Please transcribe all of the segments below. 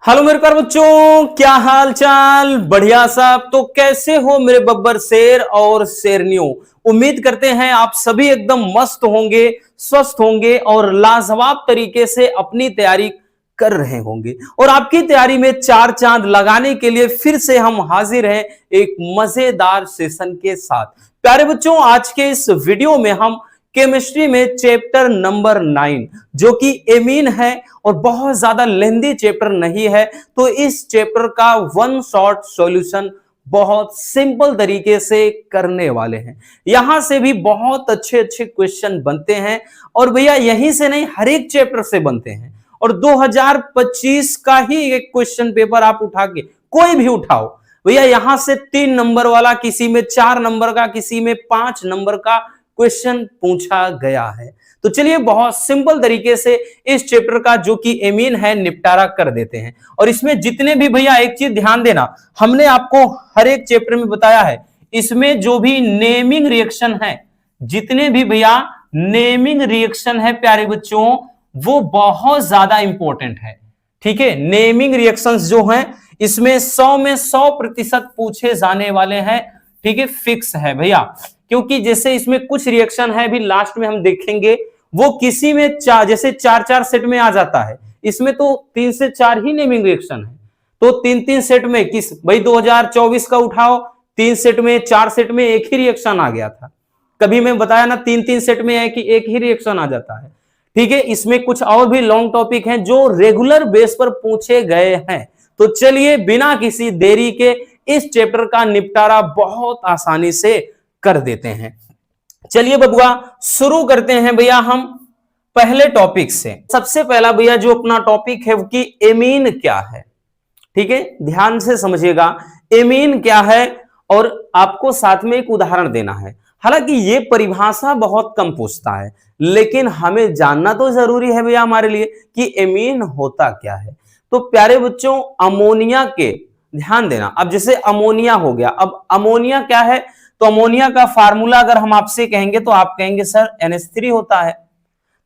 Hello मेरे प्यारे बच्चों, क्या हाल चाल। बढ़िया साहब। तो कैसे हो मेरे बब्बर शेर और शेरनियों। उम्मीद करते हैं आप सभी एकदम मस्त होंगे, स्वस्थ होंगे और लाजवाब तरीके से अपनी तैयारी कर रहे होंगे। और आपकी तैयारी में चार चांद लगाने के लिए फिर से हम हाजिर हैं एक मजेदार सेशन के साथ। प्यारे बच्चों, आज के इस वीडियो में हम केमिस्ट्री में चैप्टर नंबर 9 जो कि एमीन है और बहुत ज्यादा लेंदी चैप्टर नहीं है, तो इस चैप्टर का वन शॉट सॉल्यूशन बहुत सिंपल तरीके से करने वाले हैं। यहां से भी बहुत अच्छे अच्छे क्वेश्चन बनते हैं और भैया यहीं से नहीं, हर एक चैप्टर से बनते हैं। और 2025 का ही एक क्वेश्चन पेपर आप उठा के कोई भी उठाओ भैया, यहां से 3 नंबर वाला, किसी में 4 नंबर का, किसी में 5 नंबर का क्वेश्चन पूछा गया है। तो चलिए बहुत सिंपल तरीके से इस चैप्टर का जो कि एमीन है निपटारा कर देते हैं। और इसमें जितने भी भैया, एक चीज ध्यान देना, हमने आपको हर एक चैप्टर में बताया है, इसमें जो भी नेमिंग रिएक्शन है, जितने भी भैया नेमिंग रिएक्शन है प्यारे बच्चों, वो बहुत ज्यादा इंपॉर्टेंट है। ठीक है, नेमिंग रिएक्शंस जो हैं इसमें 100 में 100% पूछे जाने वाले हैं। ठीक है, फिक्स है भैया, क्योंकि जैसे इसमें कुछ रिएक्शन है भी लास्ट में हम देखेंगे, वो किसी में जैसे 4-4 सेट में आ जाता है, इसमें तो 3 से 4 ही नेमिंग रिएक्शन है। तो 3-3 सेट में किस भाई 2024 का उठाओ, 3 सेट में 4 सेट में एक ही रिएक्शन आ गया था। कभी मैं बताया ना, 3-3 सेट में है कि एक ही रिएक्शन आ जाता है। ठीक है, इसमें कुछ और भी लॉन्ग टॉपिक हैं जो रेगुलर बेस पर पूछे गए हैं। तो चलिए बिना किसी देरी के इस चैप्टर का निपटारा बहुत आसानी से कर देते हैं। चलिए बबुआ शुरू करते हैं भैया हम पहले टॉपिक से। सबसे पहला भैया जो अपना टॉपिक है वो कि एमीन क्या है। ठीक है, ध्यान से समझिएगा, एमीन क्या है और आपको साथ में एक उदाहरण देना है। हालांकि ये परिभाषा बहुत कम पूछता है, लेकिन हमें जानना तो जरूरी है भैया हमारे लिए कि एमीन होता क्या है। तो प्यारे बच्चों, अमोनिया के, ध्यान देना, अब जैसे अमोनिया हो गया, अब अमोनिया क्या है, तो अमोनिया का फार्मूला अगर हम आपसे कहेंगे तो आप कहेंगे सर NH3 होता है।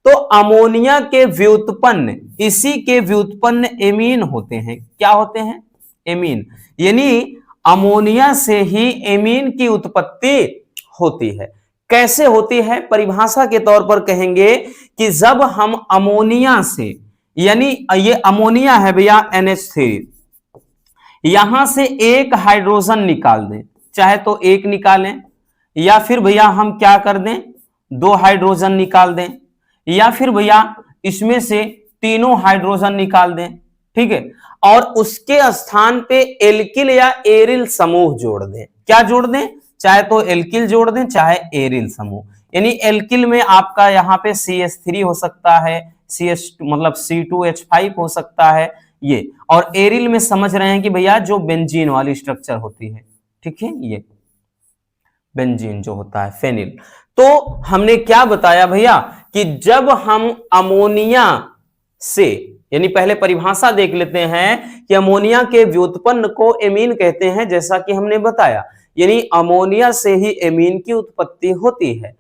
तो अमोनिया के व्युत्पन्न, इसी के व्युत्पन्न एमीन होते हैं। क्या होते हैं? एमीन। यानी अमोनिया से ही एमीन की उत्पत्ति होती है। कैसे होती है? परिभाषा के तौर पर कहेंगे कि जब हम अमोनिया से, यानी ये अमोनिया है भैया NH3, यहां से एक हाइड्रोजन निकाल दें, चाहे तो एक निकालें, या फिर भैया हम क्या कर दें, 2 हाइड्रोजन निकाल दें, या फिर भैया इसमें से तीनों हाइड्रोजन निकाल दें। ठीक है, और उसके स्थान पे एल्किल या एरिल समूह जोड़ दें। क्या जोड़ दें? चाहे तो एल्किल जोड़ दें, चाहे एरिल समूह। यानी एल्किल में आपका यहां पे CH3 हो सकता है, मतलब C2H5 हो सकता है ये, और एरिल में समझ रहे हैं कि भैया जो बेंजीन वाली स्ट्रक्चर होती है। ठीक है, ये बेंजीन जो होता है, फेनिल। तो हमने क्या बताया भैया कि जब हम अमोनिया से, यानी पहले परिभाषा देख लेते हैं कि अमोनिया के व्युत्पन्न को एमीन कहते हैं, जैसा कि हमने बताया, यानी अमोनिया से ही एमीन की उत्पत्ति होती है।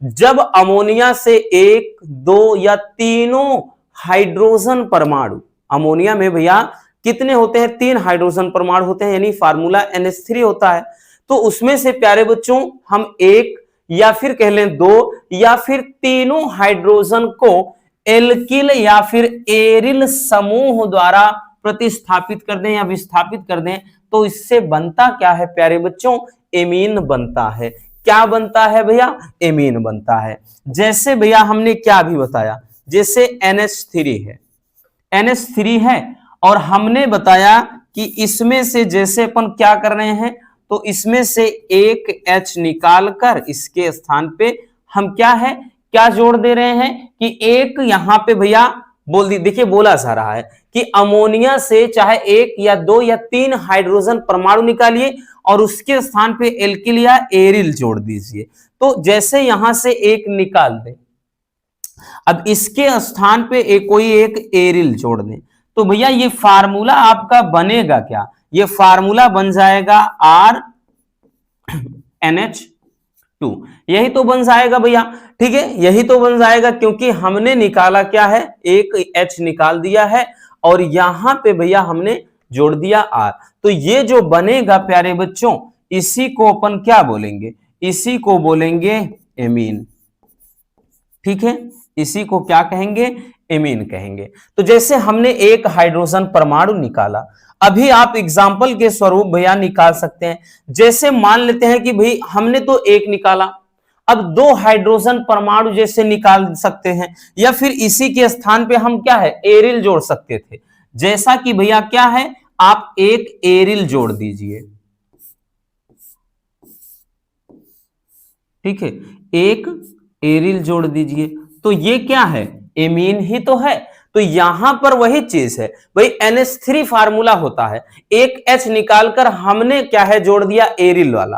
जब अमोनिया से 1, 2 या तीनों हाइड्रोजन परमाणु, अमोनिया में भैया कितने होते हैं? 3 हाइड्रोजन परमाणु होते हैं, यानी फार्मूला NH3 होता है। तो उसमें से प्यारे बच्चों हम 1 या फिर कह लें 2 या फिर तीनों हाइड्रोजन को एल्किल या फिर एरिल समूह द्वारा प्रतिस्थापित कर दें या विस्थापित कर दें, तो इससे बनता क्या है प्यारे बच्चों? एमीन बनता है। क्या बनता है भैया? एमीन बनता है। जैसे भैया हमने क्या भी बताया, जैसे NH3 है, NH3 है, और हमने बताया कि इसमें से जैसे अपन क्या कर रहे हैं, तो इसमें से एक H निकालकर इसके स्थान पे हम क्या है, क्या जोड़ दे रहे हैं कि एक यहां पे भैया बोल दी, देखिए बोला जा रहा है कि अमोनिया से चाहे 1 या 2 या 3 हाइड्रोजन परमाणु निकालिए और उसके स्थान पे एल्किल या एरिल जोड़ दीजिए। तो जैसे यहां से एक निकाल दे, अब इसके स्थान पे कोई एक एरिल जोड़ दें, तो भैया ये फार्मूला आपका बनेगा क्या? ये फार्मूला बन जाएगा RNH2। यही तो बन जाएगा भैया। ठीक है, यही तो बन जाएगा, क्योंकि हमने निकाला क्या है, एक H निकाल दिया है और यहां पे भैया हमने जोड़ दिया R। तो ये जो बनेगा प्यारे बच्चों, इसी को अपन क्या बोलेंगे, इसी को बोलेंगे एमीन। ठीक है, इसी को क्या कहेंगे, एमीन कहेंगे। तो जैसे हमने एक हाइड्रोजन परमाणु निकाला, अभी आप एग्जाम्पल के स्वरूप भैया निकाल सकते हैं। जैसे मान लेते हैं कि भाई हमने तो एक निकाला, अब दो हाइड्रोजन परमाणु जैसे निकाल सकते हैं, या फिर इसी के स्थान पे हम क्या है, एरिल जोड़ सकते थे। जैसा कि भैया क्या है, आप एक एरिल जोड़ दीजिए। ठीक है, एक एरिल जोड़ दीजिए, तो ये क्या है, एमीन ही तो है। तो यहां पर वही चीज है भाई, NH3 फार्मूला होता है, एक H निकालकर हमने क्या है जोड़ दिया एरिल वाला,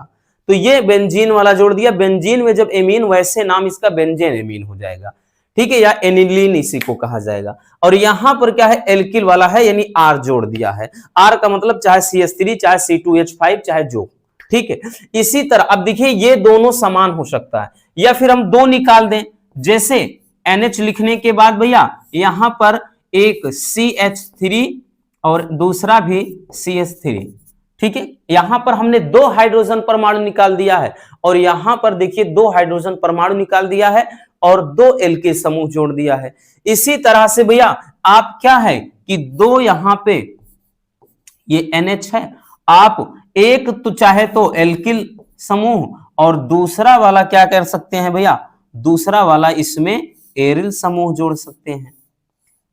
तो ये बेंजीन वाला जोड़ दिया। बेंजीन में जब एमीन, वैसे नाम इसका बेंजेन एमीन हो जाएगा। ठीक है, या एनिलीन इसी को कहा जाएगा। और यहां पर क्या है, एल्किल वाला है, यानी R जोड़ दिया है। R का मतलब चाहे CH3, चाहे C2H5, चाहे जो। ठीक है, इसी तरह अब देखिए ये दोनों समान हो सकता है, या फिर हम दो निकाल दें। जैसे NH लिखने के बाद भैया यहां पर एक CH3 और दूसरा भी CH3। ठीक है, यहां पर हमने दो हाइड्रोजन परमाणु निकाल दिया है, और यहां पर देखिए दो हाइड्रोजन परमाणु निकाल दिया है और दो एल्किल समूह जोड़ दिया है। इसी तरह से भैया आप क्या है कि दो यहां पे ये NH है, आप एक तो चाहे तो एल्किल समूह और दूसरा वाला क्या कर सकते हैं भैया, दूसरा वाला इसमें एरिल समूह जोड़ सकते हैं।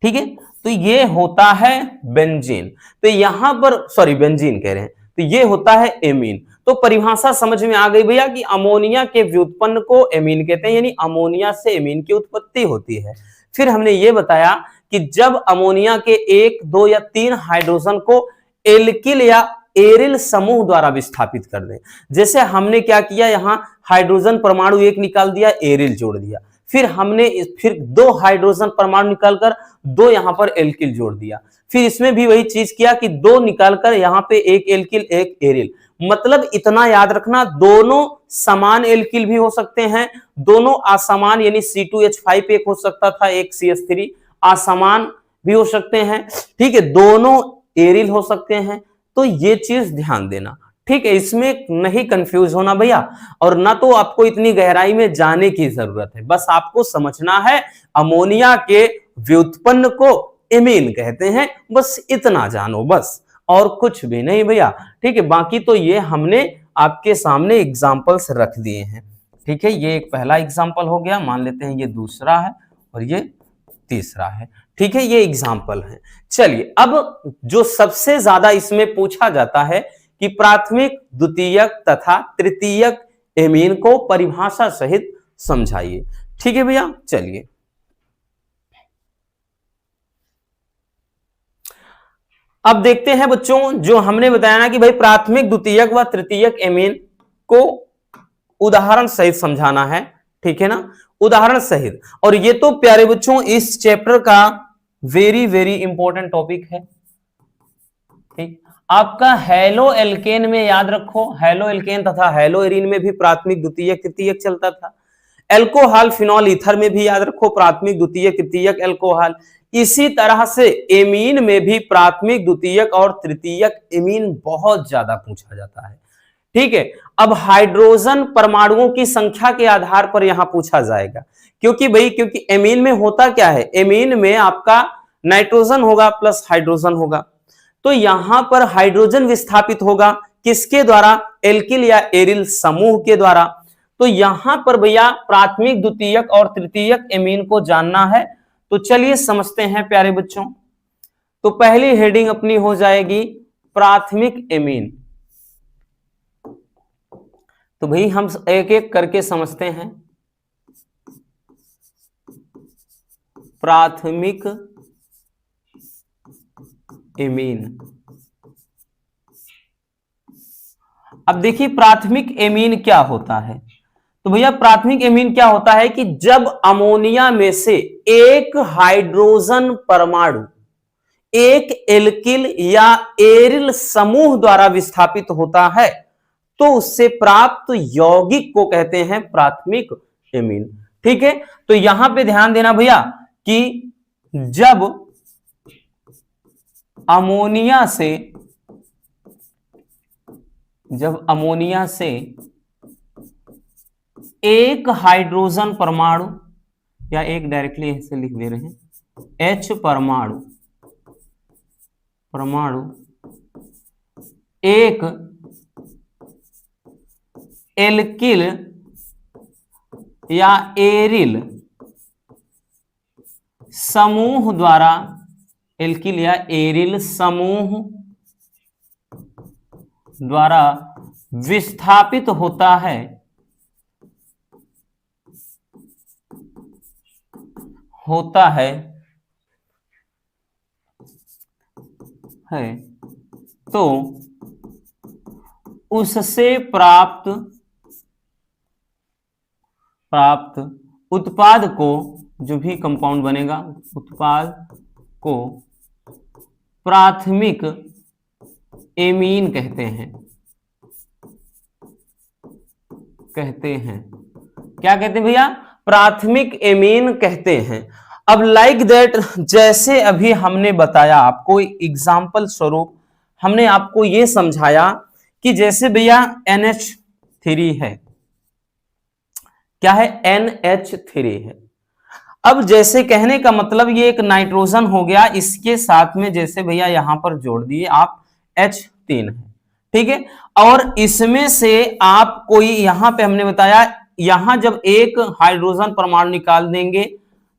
ठीक है, तो ये होता है बेंजीन। तो यहां पर सॉरी बेंजीन कह रहे हैं, तो ये होता है एमीन। तो परिभाषा समझ में आ गई भैया कि अमोनिया के व्युत्पन्न को एमीन कहते हैं, यानी अमोनिया से एमीन की उत्पत्ति होती है। फिर हमने ये बताया कि जब अमोनिया के एक, दो या तीन हाइड्रोजन को एल्किल या एरिल समूह द्वारा विस्थापित कर दें, जैसे हमने क्या किया, यहां हाइड्रोजन परमाणु एक निकाल दिया, एरिल जोड़ दिया, फिर हमने फिर दो हाइड्रोजन परमाणु निकालकर दो यहां पर एल्किल जोड़ दिया, फिर इसमें भी वही चीज किया कि दो निकालकर यहां पे एक एल्किल एक एरिल। मतलब इतना याद रखना, दोनों समान एल्किल भी हो सकते हैं, दोनों असमान यानी C2H5 एक हो सकता था, एक CH3 असमान भी हो सकते हैं। ठीक है, दोनों एरिल हो सकते हैं। तो ये चीज ध्यान देना। ठीक है, इसमें नहीं कंफ्यूज होना भैया, और ना तो आपको इतनी गहराई में जाने की जरूरत है, बस आपको समझना है अमोनिया के व्युत्पन्न को एमीन कहते हैं, बस इतना जानो, बस और कुछ भी नहीं भैया। ठीक है, बाकी तो ये हमने आपके सामने एग्जाम्पल्स रख दिए हैं। ठीक है, ये एक पहला एग्जाम्पल हो गया, मान लेते हैं ये दूसरा है और ये तीसरा है। ठीक है, ये एग्जाम्पल है। चलिए, अब जो सबसे ज्यादा इसमें पूछा जाता है कि प्राथमिक, द्वितीयक तथा तृतीयक एमीन को परिभाषा सहित समझाइए। ठीक है भैया, चलिए अब देखते हैं बच्चों, जो हमने बताया ना कि भाई प्राथमिक, द्वितीयक व तृतीयक एमीन को उदाहरण सहित समझाना है। ठीक है ना, उदाहरण सहित। और ये तो प्यारे बच्चों इस चैप्टर का वेरी वेरी इंपॉर्टेंट टॉपिक है। ठीक, आपका हेलो एल्केन में याद रखो, हेलो एल्केन तथा हेलो एरीन में भी प्राथमिक, द्वितीयक, तृतीयक चलता था। एल्कोहल, फिनॉल, ईथर में भी याद रखो प्राथमिक, द्वितीयक, तृतीयक एल्कोहल। इसी तरह से एमीन में भी प्राथमिक, द्वितीयक और तृतीयक एमीन बहुत ज्यादा पूछा जाता है। ठीक है, अब हाइड्रोजन परमाणुओं की संख्या के आधार पर यहां पूछा जाएगा, क्योंकि एमीन में होता क्या है, एमीन में आपका नाइट्रोजन होगा प्लस हाइड्रोजन होगा, तो यहां पर हाइड्रोजन विस्थापित होगा किसके द्वारा, एल्किल या एरिल समूह के द्वारा। तो यहां पर भैया प्राथमिक, द्वितीयक और तृतीयक एमीन को जानना है, तो चलिए समझते हैं प्यारे बच्चों। तो पहली हेडिंग अपनी हो जाएगी प्राथमिक एमीन। तो भाई हम एक एक करके समझते हैं। प्राथमिक एमीन, अब देखिए प्राथमिक एमीन क्या होता है। तो भैया प्राथमिक एमीन क्या होता है कि जब अमोनिया में से एक हाइड्रोजन परमाणु एक एल्किल या एरिल समूह द्वारा विस्थापित होता है, तो उससे प्राप्त यौगिक को कहते हैं प्राथमिक एमीन। ठीक है, तो यहां पे ध्यान देना भैया कि जब अमोनिया से एक हाइड्रोजन परमाणु, या एक डायरेक्टली ऐसे लिख दे रहे हैं, H परमाणु एक एल्किल या एरिल समूह द्वारा, एल्किल या एरिल समूह द्वारा विस्थापित होता है, तो उससे प्राप्त उत्पाद को, जो भी कंपाउंड बनेगा, उत्पाद को प्राथमिक एमीन कहते हैं। क्या कहते हैं भैया? प्राथमिक एमीन कहते हैं। अब लाइक दैट, जैसे अभी हमने बताया आपको एग्जाम्पल स्वरूप, हमने आपको यह समझाया कि जैसे भैया NH3 है, क्या है? NH3 है। अब जैसे कहने का मतलब ये एक नाइट्रोजन हो गया, इसके साथ में जैसे भैया यहां पर जोड़ दिए आप H3 है, ठीक है। और इसमें से आप कोई, यहां पे हमने बताया, यहां जब एक हाइड्रोजन परमाणु निकाल देंगे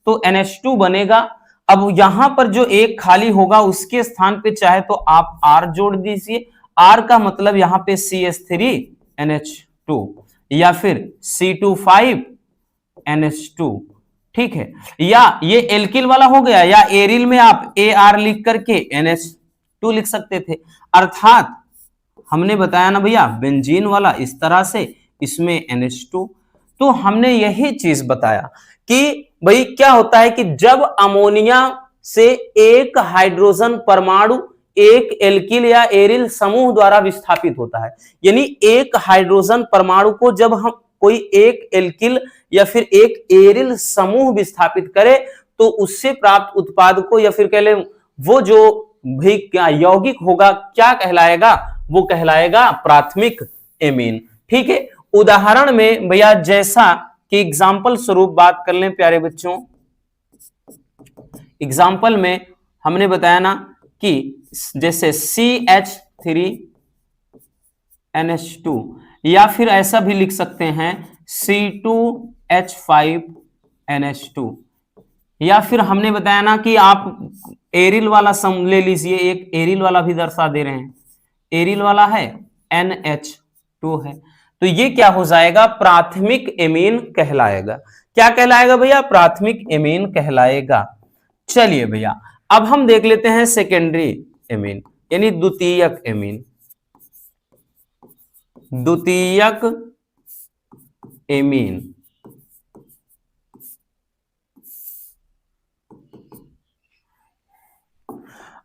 तो NH2 बनेगा। अब यहां पर जो एक खाली होगा उसके स्थान पे चाहे तो आप R जोड़ दीजिए। R का मतलब यहां पे CH3NH2 या फिर C2H5NH2, ठीक है। या ये एल्किल वाला हो गया, या एरिल में आप AR लिख करके NH2 लिख सकते थे। अर्थात हमने बताया ना भैया बेंजीन वाला इस तरह से, इसमें NH2। तो हमने यही चीज बताया कि भाई क्या होता है कि जब अमोनिया से एक हाइड्रोजन परमाणु एक एल्किल या एरिल समूह द्वारा विस्थापित होता है, यानी एक हाइड्रोजन परमाणु को जब हम कोई एक एल्किल या फिर एक एरिल समूह विस्थापित करे तो उससे प्राप्त उत्पाद को, या फिर कह ले वो जो भी क्या यौगिक होगा, क्या कहलाएगा? वो कहलाएगा प्राथमिक एमीन, ठीक है। उदाहरण में भैया जैसा कि एग्जाम्पल स्वरूप बात कर लें प्यारे बच्चों, एग्जाम्पल में हमने बताया ना कि जैसे CH3NH2, या फिर ऐसा भी लिख सकते हैं C2H5NH2, या फिर हमने बताया ना कि आप एरिल वाला सम ले लीजिए, एक एरिल वाला भी दर्शा दे रहे हैं, एरिल वाला है NH2 है, तो ये क्या हो जाएगा? प्राथमिक एमीन कहलाएगा। क्या कहलाएगा भैया? प्राथमिक एमीन कहलाएगा। चलिए भैया अब हम देख लेते हैं सेकेंडरी एमीन, यानी द्वितीयक एमीन। द्वितीयक एमीन,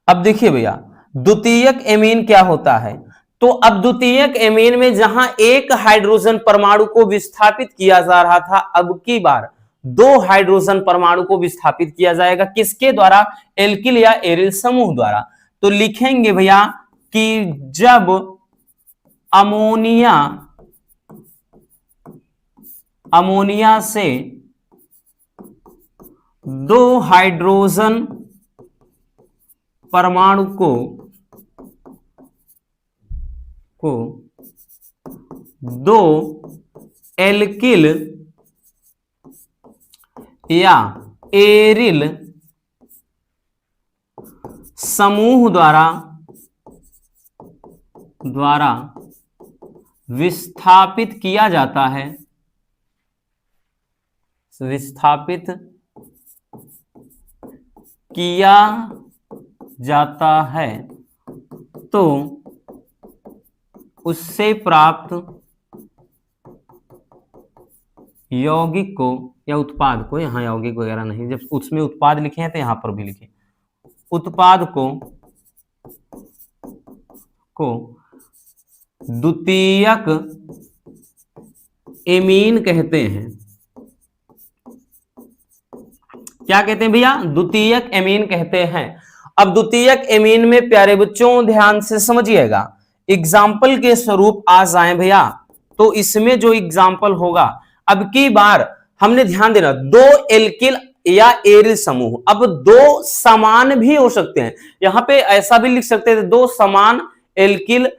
अब देखिए भैया द्वितीयक एमीन क्या होता है। तो अब द्वितीयक एमीन में जहां एक हाइड्रोजन परमाणु को विस्थापित किया जा रहा था, अब की बार दो हाइड्रोजन परमाणु को विस्थापित किया जाएगा। किसके द्वारा? एल्किल या एरिल समूह द्वारा। तो लिखेंगे भैया कि जब अमोनिया से दो हाइड्रोजन परमाणु को दो एल्किल या एरिल समूह द्वारा विस्थापित किया जाता है, तो उससे प्राप्त यौगिक को या उत्पाद को, यहां यौगिक वगैरह नहीं, जब उसमें उत्पाद लिखे हैं तो यहां पर भी लिखे, उत्पाद को द्वितीयक एमीन कहते हैं। क्या कहते हैं भैया? द्वितीयक एमीन कहते हैं। अब द्वितीयक एमीन में प्यारे बच्चों ध्यान से समझिएगा, एग्जाम्पल के स्वरूप आ जाए भैया, तो इसमें जो एग्जाम्पल होगा, अब की बार हमने ध्यान देना, दो एल्किल या एरिल समूह, अब दो समान भी हो सकते हैं, यहां पे ऐसा भी लिख सकते थे दो समान एल्किल,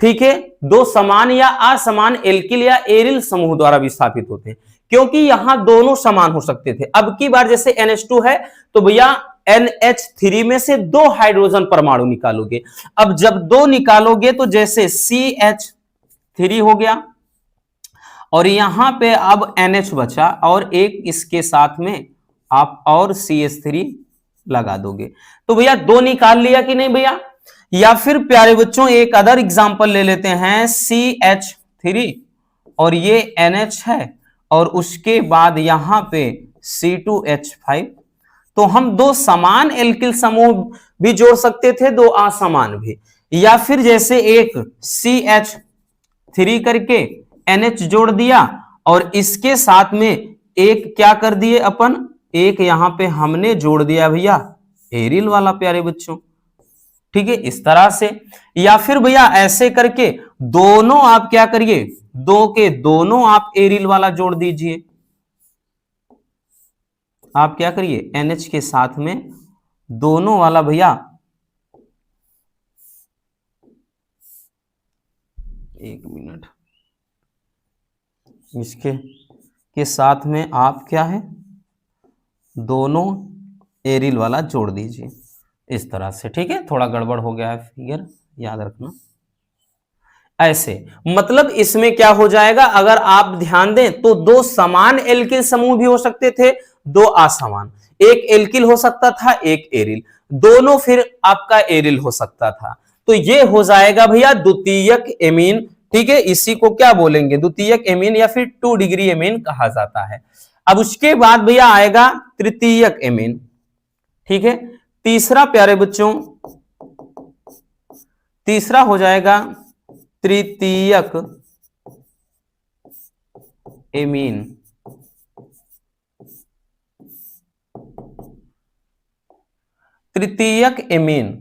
ठीक है, दो समान या असमान एल्किल या एरिल समूह द्वारा विस्थापित होते हैं, क्योंकि यहां दोनों समान हो सकते थे। अब की बार जैसे NH2 है तो भैया NH3 में से दो हाइड्रोजन परमाणु निकालोगे, अब जब दो निकालोगे तो जैसे CH3 हो गया और यहां पे अब NH बचा और एक इसके साथ में आप और CH3 लगा दोगे, तो भैया दो निकाल लिया कि नहीं भैया। या फिर प्यारे बच्चों एक अदर एग्जांपल ले लेते हैं, CH3 और ये NH है और उसके बाद यहां पे C2H5, तो हम दो समान एल्किल समूह भी जोड़ सकते थे, दो असमान भी, या फिर जैसे एक CH3 करके NH जोड़ दिया और इसके साथ में एक क्या कर दिए अपन, एक यहां पे हमने जोड़ दिया भैया एरिल वाला प्यारे बच्चों, ठीक है, इस तरह से। या फिर भैया ऐसे करके दोनों आप क्या करिए, दो के दोनों आप एरिल वाला जोड़ दीजिए, आप क्या करिए NH के साथ में दोनों वाला भैया, एक मिनट, इसके के साथ में आप क्या है दोनों एरिल वाला जोड़ दीजिए इस तरह से, ठीक है, थोड़ा गड़बड़ हो गया है फिगर, याद रखना ऐसे। मतलब इसमें क्या हो जाएगा, अगर आप ध्यान दें तो दो समान एल्किल समूह भी हो सकते थे, दो असमान, एक एल्किल हो सकता था एक एरिल, दोनों फिर आपका एरिल हो सकता था, तो ये हो जाएगा भैया द्वितीयक एमीन, ठीक है, इसी को क्या बोलेंगे द्वितीयक एमीन या फिर 2 डिग्री एमीन कहा जाता है। अब उसके बाद भैया आएगा तृतीयक एमीन, ठीक है, तीसरा प्यारे बच्चों, तीसरा हो जाएगा तृतीयक एमीन, तृतीयक एमीन।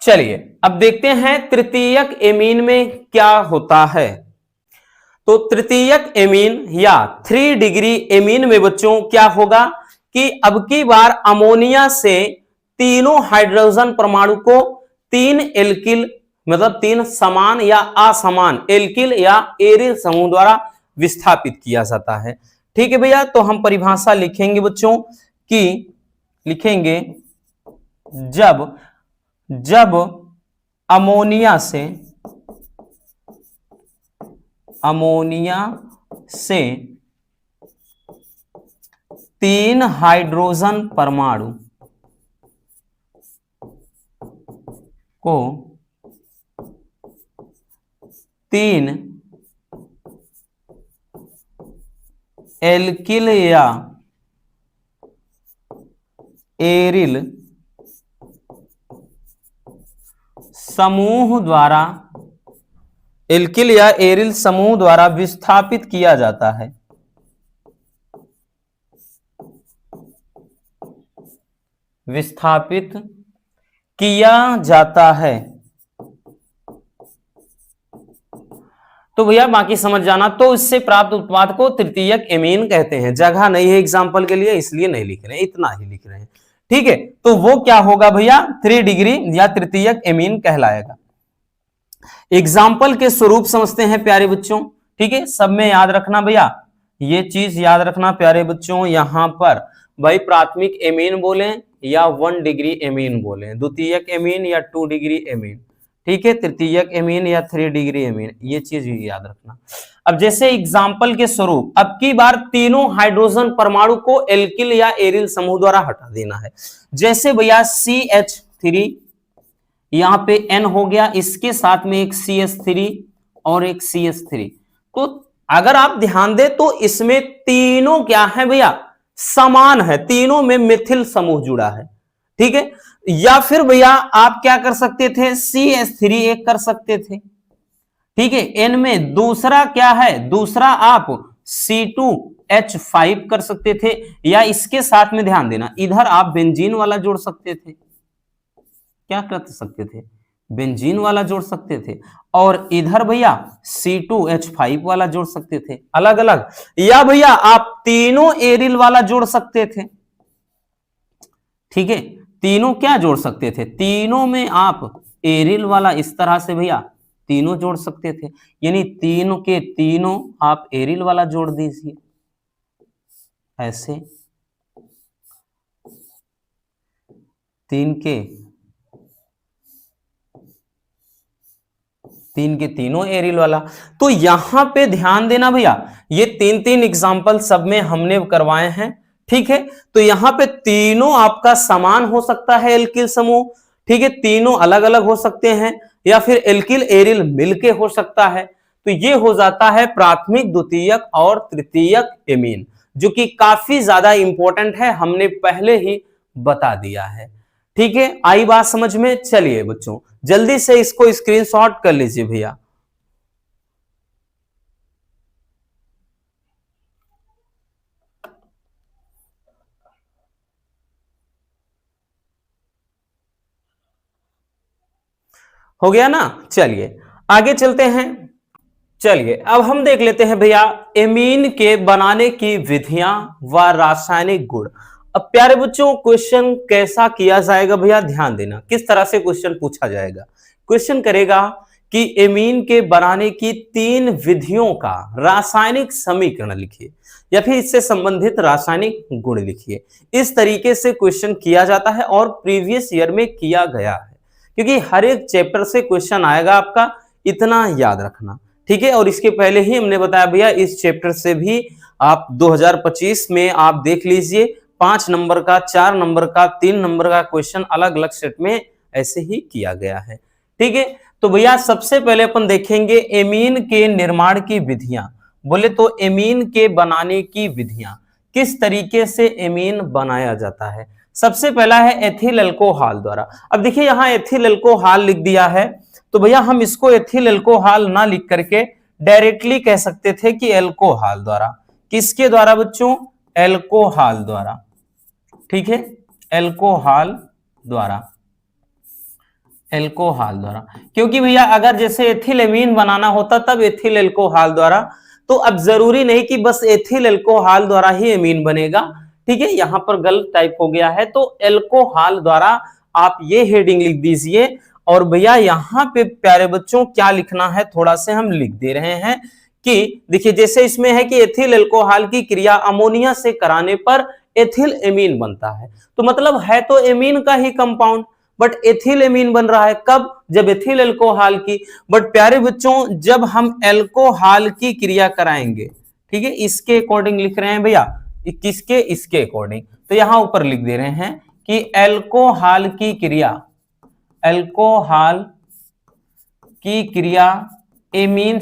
चलिए अब देखते हैं तृतीयक एमीन में क्या होता है। तो तृतीयक एमीन या 3 डिग्री एमीन में बच्चों क्या होगा कि अब की बार अमोनिया से तीनों हाइड्रोजन परमाणु को 3 एल्किल मतलब 3 समान या असमान एल्किल या एरिल समूह द्वारा विस्थापित किया जाता है, ठीक है भैया। तो हम परिभाषा लिखेंगे बच्चों कि लिखेंगे जब अमोनिया से 3 हाइड्रोजन परमाणु को 3 एल्किल या एरिल समूह द्वारा एल्किल या एरिल समूह द्वारा विस्थापित किया जाता है, विस्थापित किया जाता है। तो भैया बाकी समझ जाना, तो इससे प्राप्त उत्पाद को तृतीयक एमीन कहते हैं। जगह नहीं है एग्जाम्पल के लिए इसलिए नहीं लिख रहे हैं, इतना ही लिख रहे हैं, ठीक है। तो वो क्या होगा भैया 3 डिग्री या तृतीयक एमीन कहलाएगा। एग्जाम्पल के स्वरूप समझते हैं प्यारे बच्चों, ठीक है, सब में याद रखना भैया, ये चीज याद रखना प्यारे बच्चों, यहां पर भाई प्राथमिक एमीन बोले या 1 डिग्री एमीन बोले, द्वितीयक एमीन या 2 डिग्री एमीन, ठीक है, तृतीयक एमीन या 3 डिग्री एमीन, ये चीज याद रखना। अब जैसे एग्जाम्पल के स्वरूप अब की बार तीनों हाइड्रोजन परमाणु को एल्किल या एरिल समूह द्वारा हटा देना है। जैसे भैया CH3 यहां पे N हो गया, इसके साथ में एक CH3 और एक CH3, तो अगर आप ध्यान दें तो इसमें तीनों क्या है भैया समान है, तीनों में मिथिल समूह जुड़ा है, ठीक है। या फिर भैया आप क्या कर सकते थे CH3 एक कर सकते थे, ठीक है, N में दूसरा क्या है, दूसरा आप C2H5 कर सकते थे, या इसके साथ में ध्यान देना इधर आप बेंजीन वाला जोड़ सकते थे। क्या कर सकते थे? बेंजीन वाला जोड़ सकते थे, और इधर भैया C2H5 वाला जोड़ सकते थे अलग अलग, या भैया आप तीनों एरिल वाला जोड़ सकते थे। ठीक है, तीनों क्या जोड़ सकते थे? तीनों में आप एरिल वाला इस तरह से भैया तीनों जोड़ सकते थे, यानी तीनों के तीनों आप एरिल वाला जोड़ दीजिए ऐसे, तीन के तीनों एरिल वाला। तो यहां पे ध्यान देना भैया, ये तीन तीन एग्जाम्पल सब में हमने करवाए हैं। ठीक है, तो यहां पे तीनों आपका समान हो सकता है एल्किल समूह। ठीक है, तीनों अलग अलग हो सकते हैं, या फिर एल्किल एरिल मिलके हो सकता है। तो ये हो जाता है प्राथमिक, द्वितीयक और तृतीयक एमीन, जो कि काफी ज्यादा इंपॉर्टेंट है, हमने पहले ही बता दिया है। ठीक है, आई बात समझ में? चलिए बच्चों जल्दी से इसको स्क्रीनशॉट कर लीजिए भैया। हो गया ना? चलिए आगे चलते हैं। चलिए अब हम देख लेते हैं भैया एमीन के बनाने की विधियां व रासायनिक गुण। अब प्यारे बच्चों क्वेश्चन कैसा किया जाएगा भैया, ध्यान देना किस तरह से क्वेश्चन पूछा जाएगा। क्वेश्चन करेगा कि एमीन के बनाने की 3 विधियों का रासायनिक समीकरण लिखिए, या फिर इससे संबंधित रासायनिक गुण लिखिए। इस तरीके से क्वेश्चन किया जाता है और प्रीवियस ईयर में किया गया है, क्योंकि हर एक चैप्टर से क्वेश्चन आएगा आपका, इतना याद रखना। ठीक है, और इसके पहले ही हमने बताया भैया इस चैप्टर से भी आप 2025 में आप देख लीजिए 5 नंबर का, 4 नंबर का, 3 नंबर का क्वेश्चन अलग अलग सेट में ऐसे ही किया गया है। ठीक है, तो भैया सबसे पहले अपन देखेंगे एमीन के निर्माण की विधियां। बोले तो एमीन के बनाने की विधियां, किस तरीके से एमीन बनाया जाता है। सबसे पहला है एथिल अल्कोहल द्वारा। अब देखिए यहां एथिल अल्कोहल लिख दिया है, तो भैया हम इसको एथिल अल्कोहल ना लिख करके डायरेक्टली कह सकते थे कि अल्कोहल द्वारा। किसके द्वारा बच्चों? अल्कोहल द्वारा। ठीक है, अल्कोहल द्वारा, अल्कोहल द्वारा, क्योंकि भैया अगर जैसे एथिल एमीन बनाना होता तब एथिल अल्कोहल द्वारा, तो अब जरूरी नहीं कि बस एथिल अल्कोहल द्वारा ही एमीन बनेगा। ठीक है, यहां पर गलत टाइप हो गया है, तो अल्कोहल द्वारा आप ये हेडिंग लिख दीजिए। और भैया यहां पे प्यारे बच्चों क्या लिखना है, थोड़ा से हम लिख दे रहे हैं कि देखिए जैसे इसमें है कि एथिल अल्कोहल की क्रिया अमोनिया से कराने पर एथिल एमीन बनता है, तो मतलब है तो एमीन का ही कंपाउंड, बट एथिल एमीन बन रहा है कब? जब एथिल अल्कोहल की। बट प्यारे बच्चों जब हम अल्कोहल की क्रिया कराएंगे, ठीक है, इसके अकॉर्डिंग लिख रहे हैं भैया, किसके? इसके अकॉर्डिंग, तो यहां ऊपर लिख दे रहे हैं कि अल्कोहल की क्रिया, अल्कोहल की क्रिया एमीन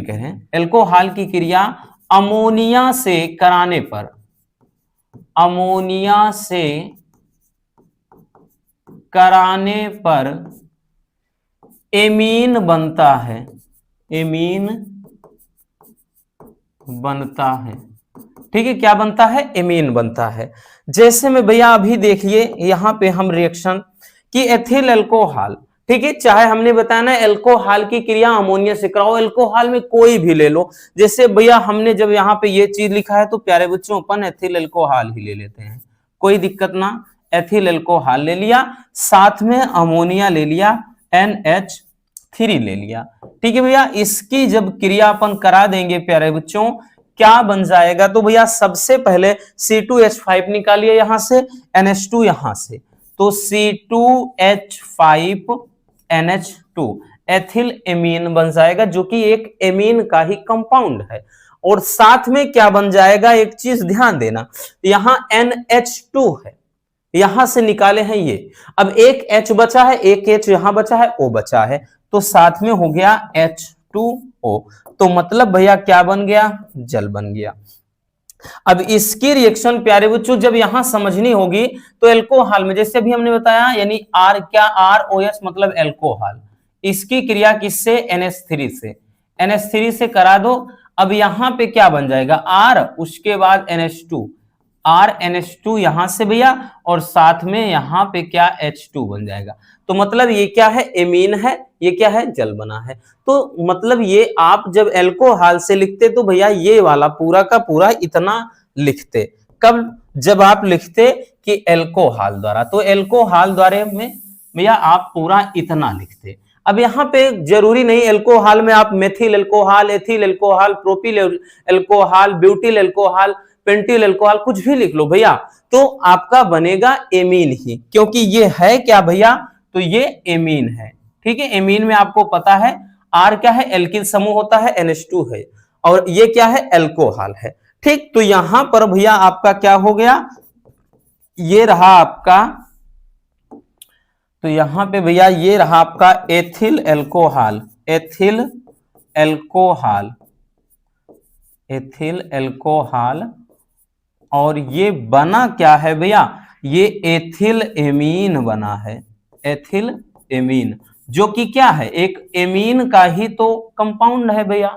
कह रहे हैं, अल्कोहल की क्रिया अमोनिया से कराने पर, अमोनिया से कराने पर एमीन बनता है, एमीन बनता है। ठीक है, क्या बनता है? एमीन बनता है। जैसे में भैया अभी देखिए यहां पे हम रिएक्शन कि एथिल अल्कोहल, ठीक है, चाहे हमने बताया ना अल्कोहल की क्रिया अमोनिया से कराओ, अल्कोहल में कोई भी ले लो। जैसे भैया हमने जब यहाँ पे ये चीज लिखा है तो प्यारे बच्चों अपन एथिल अल्कोहल ही ले लेते हैं, कोई दिक्कत ना। एथिल अल्कोहल ले लिया, साथ में अमोनिया ले लिया, NH3 ले लिया। ठीक है भैया, इसकी जब क्रिया अपन करा देंगे प्यारे बच्चों क्या बन जाएगा, तो भैया सबसे पहले C2H5 निकालिए यहां से, NH2 यहां से, तो C2H5NH2 एथिल एमीन बन जाएगा, जो कि एक एमीन का ही कंपाउंड है। और साथ में क्या बन जाएगा, एक चीज ध्यान देना, यहां NH2 है, यहां से निकाले हैं ये, अब एक H बचा है, एक H यहां बचा है, O बचा है, तो साथ में हो गया H2O। तो मतलब भैया क्या बन गया? जल बन गया। अब इसकी रिएक्शन प्यारे बच्चों जब यहां समझनी होगी तो अल्कोहल में, जैसे अभी हमने बताया, यानी R क्या? ROS मतलब अल्कोहल, इसकी क्रिया किससे? NH3 से, NH3 से करा दो। अब यहां पे क्या बन जाएगा R, उसके बाद NH2, RNH2 यहां से भैया, और साथ में यहां पे क्या H2 बन जाएगा। तो मतलब ये क्या है, एमीन है, ये क्या है, जल बना है। तो मतलब ये आप जब एल्कोहल से लिखते तो भैया ये वाला पूरा का पूरा इतना लिखते। कब, जब आप लिखते कि एल्कोहल द्वारा, तो एल्कोहल द्वारा में भैया आप पूरा इतना लिखते। अब यहाँ पे जरूरी नहीं एल्कोहल में आप methyl alcohol, ethyl alcohol, propyl alcohol, butyl alcohol, pentyl alcohol कुछ भी लिख लो भैया, तो आपका बनेगा एमीन ही, क्योंकि ये है क्या भैया, तो ये एमीन है। ठीक है, एमीन में आपको पता है आर क्या है, एल्किल समूह होता है, NH2 है, और ये क्या है, एल्कोहल है। ठीक, तो यहां पर भैया आपका क्या हो गया, ये रहा आपका, तो यहां पे भैया ये रहा आपका ethyl alcohol, ethyl alcohol, ethyl alcohol, और ये बना क्या है भैया, ये एथिल एमीन बना है, एथिल एमीन, जो कि क्या है, एक एमीन का ही तो कंपाउंड है भैया,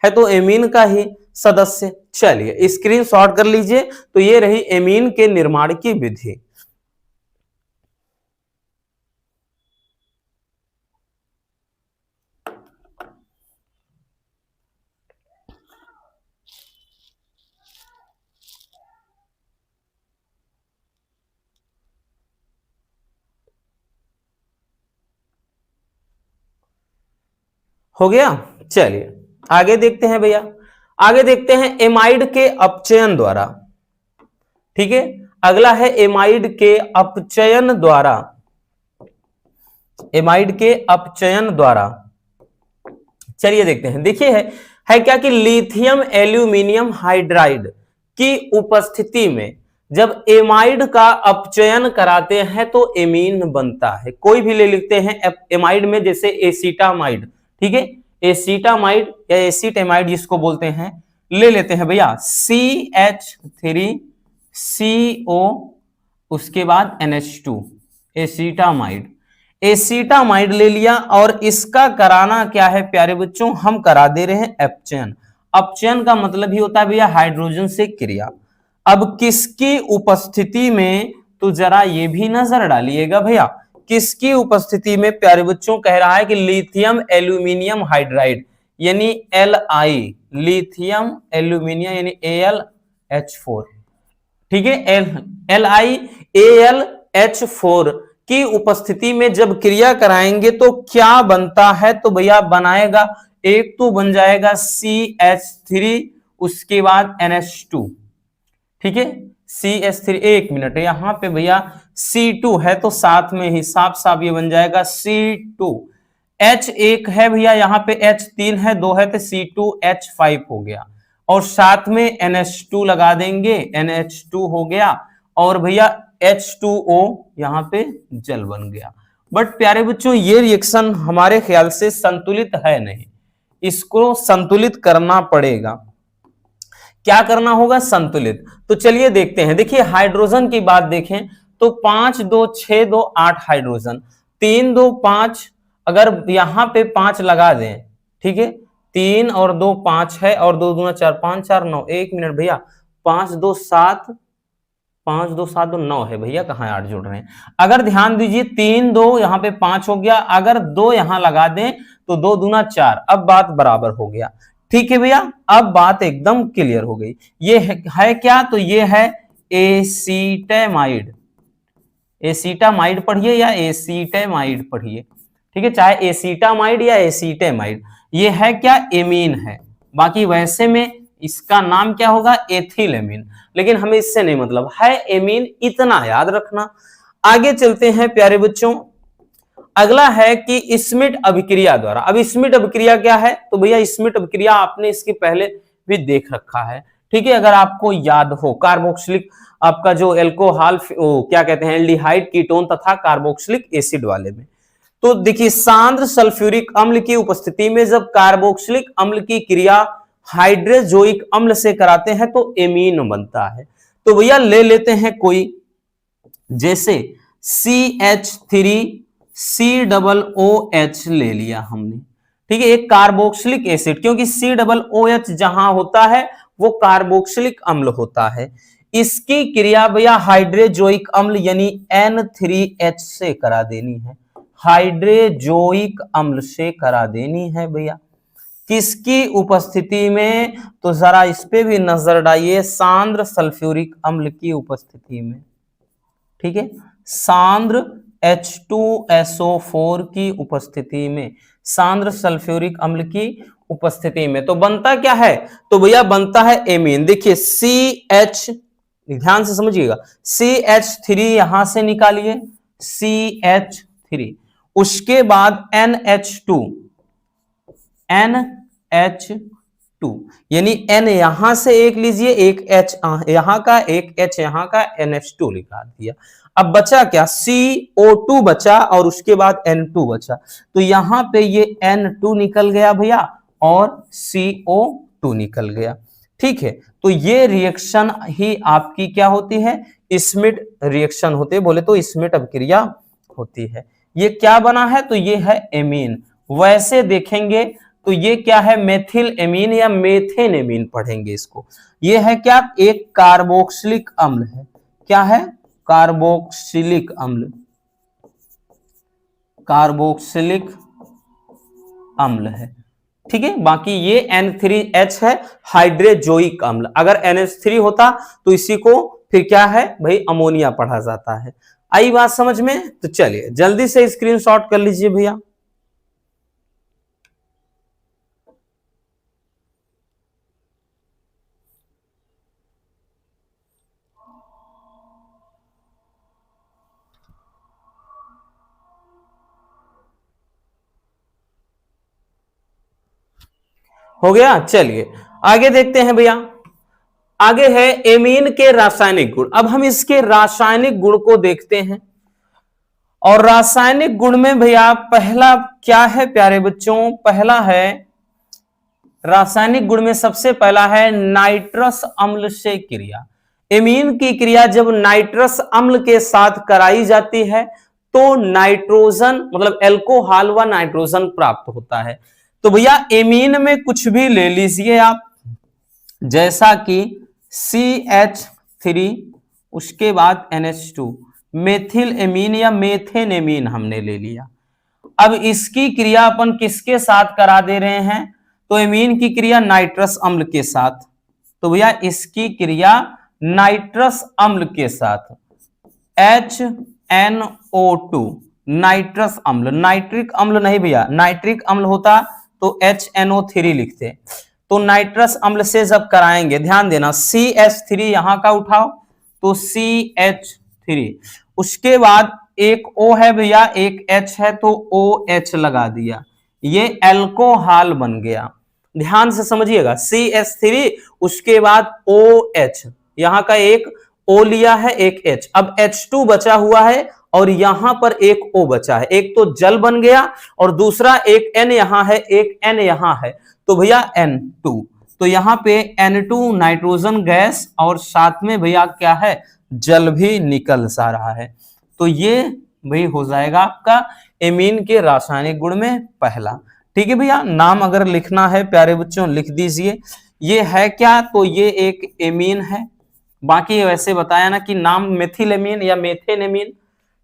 है तो एमीन का ही सदस्य। चलिए स्क्रीनशॉट कर लीजिए। तो ये रही एमीन के निर्माण की विधि। हो गया, चलिए आगे देखते हैं भैया, आगे देखते हैं एमाइड के अपचयन द्वारा। ठीक है, अगला है एमाइड के अपचयन द्वारा, एमाइड के अपचयन द्वारा। चलिए देखते हैं, देखिए है क्या कि लिथियम एल्यूमिनियम हाइड्राइड की उपस्थिति में जब एमाइड का अपचयन कराते हैं तो एमीन बनता है। कोई भी ले लिखते हैं एमाइड में, जैसे एसीटामाइड, ठीक है, एसीटामाइड या एसीटेमाइड जिसको बोलते हैं, ले लेते हैं भैया CH3CO, उसके बाद NH2, एसीटामाइड, एसीटामाइड ले लिया, और इसका कराना क्या है प्यारे बच्चों, हम करा दे रहे हैं अपचयन। अपचयन का मतलब ही होता है भैया हाइड्रोजन से क्रिया। अब किसकी उपस्थिति में, तो जरा ये भी नजर डालिएगा भैया, किसकी उपस्थिति में प्यारे बच्चों, कह रहा है कि लिथियम एल्यूमिनियम हाइड्राइड यानी Li, लिथियम एल्यूमिनियम यानी AlH4, ठीक है, LiAlH4 की उपस्थिति में जब क्रिया कराएंगे तो क्या बनता है, तो भैया बनाएगा, एक तो बन जाएगा CH3, उसके बाद NH2, ठीक है, CH3, एक मिनट यहां पे भैया C2 है तो साथ में ही साफ साफ ये बन जाएगा C2, H एक है भैया, यहाँ पे H3 है, 2 है तो C2H5 हो गया, और साथ में NH2 लगा देंगे, NH2 हो गया, और भैया H2O यहां पे जल बन गया। बट प्यारे बच्चों ये रिएक्शन हमारे ख्याल से संतुलित है नहीं, इसको संतुलित करना पड़ेगा। क्या करना होगा, संतुलित। तो चलिए देखते हैं, देखिए हाइड्रोजन की बात देखें तो 5 2 6 2 8 हाइड्रोजन, 3 2 5, अगर यहां पे 5 लगा दें, ठीक है, 3 और 2 5 है, और 2 दूना 4, 5 4 9, एक मिनट भैया, 5 2 7, 5 2 7 2 9 है भैया, कहां 8 जोड़ रहे हैं। अगर ध्यान दीजिए 3 2 यहाँ पे 5 हो गया, अगर 2 यहां लगा दें तो 2 दूना 4, अब बात बराबर हो गया। ठीक है भैया, अब बात एकदम क्लियर हो गई। ये है क्या, तो ये है एसीटामाइड, एसीटामाइड पढ़िए या एसीटामाइड पढ़िए, ठीक है, चाहे एसीटामाइड या एसीटामाइड, ये है क्या, एमीन है। बाकी वैसे में इसका नाम क्या होगा, एथिल एमीन, लेकिन हमें इससे नहीं मतलब, है एमीन, इतना याद रखना। आगे चलते हैं प्यारे बच्चों, अगला है कि स्मिट अभिक्रिया द्वारा। अब स्मिट अभिक्रिया क्या है, तो भैया स्मिट अभिक्रिया आपने इसके पहले भी देख रखा है, ठीक है, अगर आपको याद हो, कार्बोक्सिलिक आपका जो एल्कोहल क्या कहते हैं, एल्डिहाइड कीटोन तथा कार्बोक्सिलिक एसिड वाले में। तो देखिए सांद्र सल्फ्यूरिक अम्ल की उपस्थिति में जब कार्बोक्सिलिक अम्ल की क्रिया हाइड्रोजोइक अम्ल से कराते हैं तो एमीन बनता है। तो भैया ले लेते हैं कोई, जैसे CH3COOH ले लिया हमने, ठीक है, एक कार्बोक्सिलिक एसिड, क्योंकि COOH जहां होता है वो कार्बोक्सिलिक अम्ल होता है। इसकी क्रिया भैया हाइड्रोजोइक अम्ल यानी N3H से करा देनी है, हाइड्रोजोइक अम्ल से करा देनी है भैया। किसकी उपस्थिति में? तो जरा इस पे भी नजर डालिए, सांद्र सल्फ्यूरिक अम्ल की उपस्थिति में। ठीक है, सांद्र H2SO4 की उपस्थिति में, सांद्र सल्फ्यूरिक अम्ल की उपस्थिति में। तो बनता क्या है? तो भैया बनता है एमीन। देखिए CH, ध्यान से समझिएगा, CH3 यहां से निकालिए, CH3, उसके बाद NH2, NH2 यानी N यहां से एक लीजिए, एक H यहां का, एक H यहां का, NH2 लिखा दिया। अब बचा क्या? CO2 बचा और उसके बाद N2 बचा, तो यहां पे ये N2 निकल गया भैया और CO2 निकल गया। ठीक है, तो ये रिएक्शन ही आपकी क्या होती है? स्मिट रिएक्शन होते, बोले तो स्मिट अभिक्रिया होती है। ये क्या बना है? तो ये है एमीन। वैसे देखेंगे तो ये क्या है? मेथिल एमीन या मेथेन एमीन पढ़ेंगे इसको। ये है क्या? एक कार्बोक्सिलिक अम्ल है। क्या है? कार्बोक्सिलिक अम्ल, कार्बोक्सिलिक अम्ल है। ठीक है, बाकी ये N3H है, हाइड्रोजोइक अम्ल। अगर NH3 होता तो इसी को फिर क्या है भाई? अमोनिया पढ़ा जाता है। आई बात समझ में? तो चलिए जल्दी से स्क्रीनशॉट कर लीजिए भैया। हो गया? चलिए आगे देखते हैं भैया। आगे है एमीन के रासायनिक गुण। अब हम इसके रासायनिक गुण को देखते हैं, और रासायनिक गुण में भैया पहला क्या है प्यारे बच्चों? पहला है रासायनिक गुण में सबसे पहला है नाइट्रस अम्ल से क्रिया। एमीन की क्रिया जब नाइट्रस अम्ल के साथ कराई जाती है तो नाइट्रोजन मतलब एल्कोहल व नाइट्रोजन प्राप्त होता है। तो भैया एमीन में कुछ भी ले लीजिए आप, जैसा कि CH3, उसके बाद NH2, मेथिल एमीन या मेथेन एमीन हमने ले लिया। अब इसकी क्रिया अपन किसके साथ करा दे रहे हैं? तो एमीन की क्रिया नाइट्रस अम्ल के साथ। तो भैया इसकी क्रिया नाइट्रस अम्ल के साथ, HNO2, नाइट्रस अम्ल, नाइट्रिक अम्ल नहीं भैया, नाइट्रिक अम्ल होता तो HNO3 लिखते। तो नाइट्रस अम्ल से जब कराएंगे, ध्यान देना, CH3 यहां का उठाओ तो CH3, उसके बाद एक O है भैया, एक H है तो OH लगा दिया, ये एल्कोहल बन गया। ध्यान से समझिएगा, CH3 उसके बाद OH, यहां का एक O लिया है, एक H, अब H2 बचा हुआ है और यहां पर एक O बचा है। एक तो जल बन गया और दूसरा एक N यहां है, एक N यहां है, तो भैया N2। तो यहां पे N2 नाइट्रोजन गैस और साथ में भैया क्या है? जल भी निकल सा रहा है। तो ये भाई हो जाएगा आपका एमीन के रासायनिक गुण में पहला। ठीक है भैया, नाम अगर लिखना है प्यारे बच्चों लिख दीजिए। ये है क्या? तो ये एक एमीन है। बाकी वैसे बताया ना कि नाम मेथिल एमीन या मेथेन एमीन।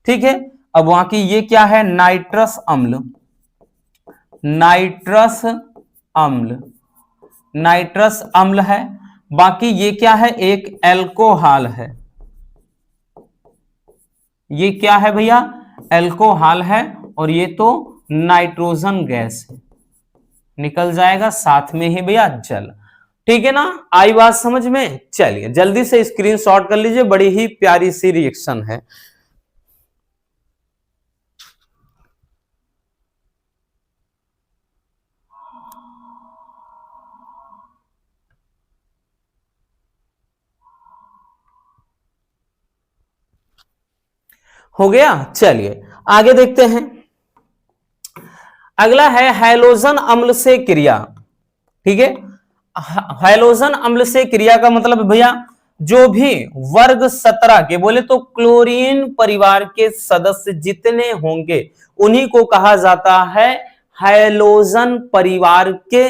ठीक है, अब वहां की ये क्या है? नाइट्रस अम्ल, नाइट्रस अम्ल, नाइट्रस अम्ल है। बाकी ये क्या है? एक एल्कोहल है। ये क्या है भैया? एल्कोहल है, और ये तो नाइट्रोजन गैस है, निकल जाएगा साथ में ही भैया जल। ठीक है ना? आई बात समझ में? चलिए जल्दी से स्क्रीनशॉट कर लीजिए, बड़ी ही प्यारी सी रिएक्शन है। हो गया? चलिए आगे देखते हैं। अगला है हैलोजन अम्ल से क्रिया। ठीक है, हैलोजन अम्ल से क्रिया का मतलब भैया जो भी वर्ग 17 के, बोले तो क्लोरीन परिवार के सदस्य जितने होंगे उन्हीं को कहा जाता है हैलोजन परिवार के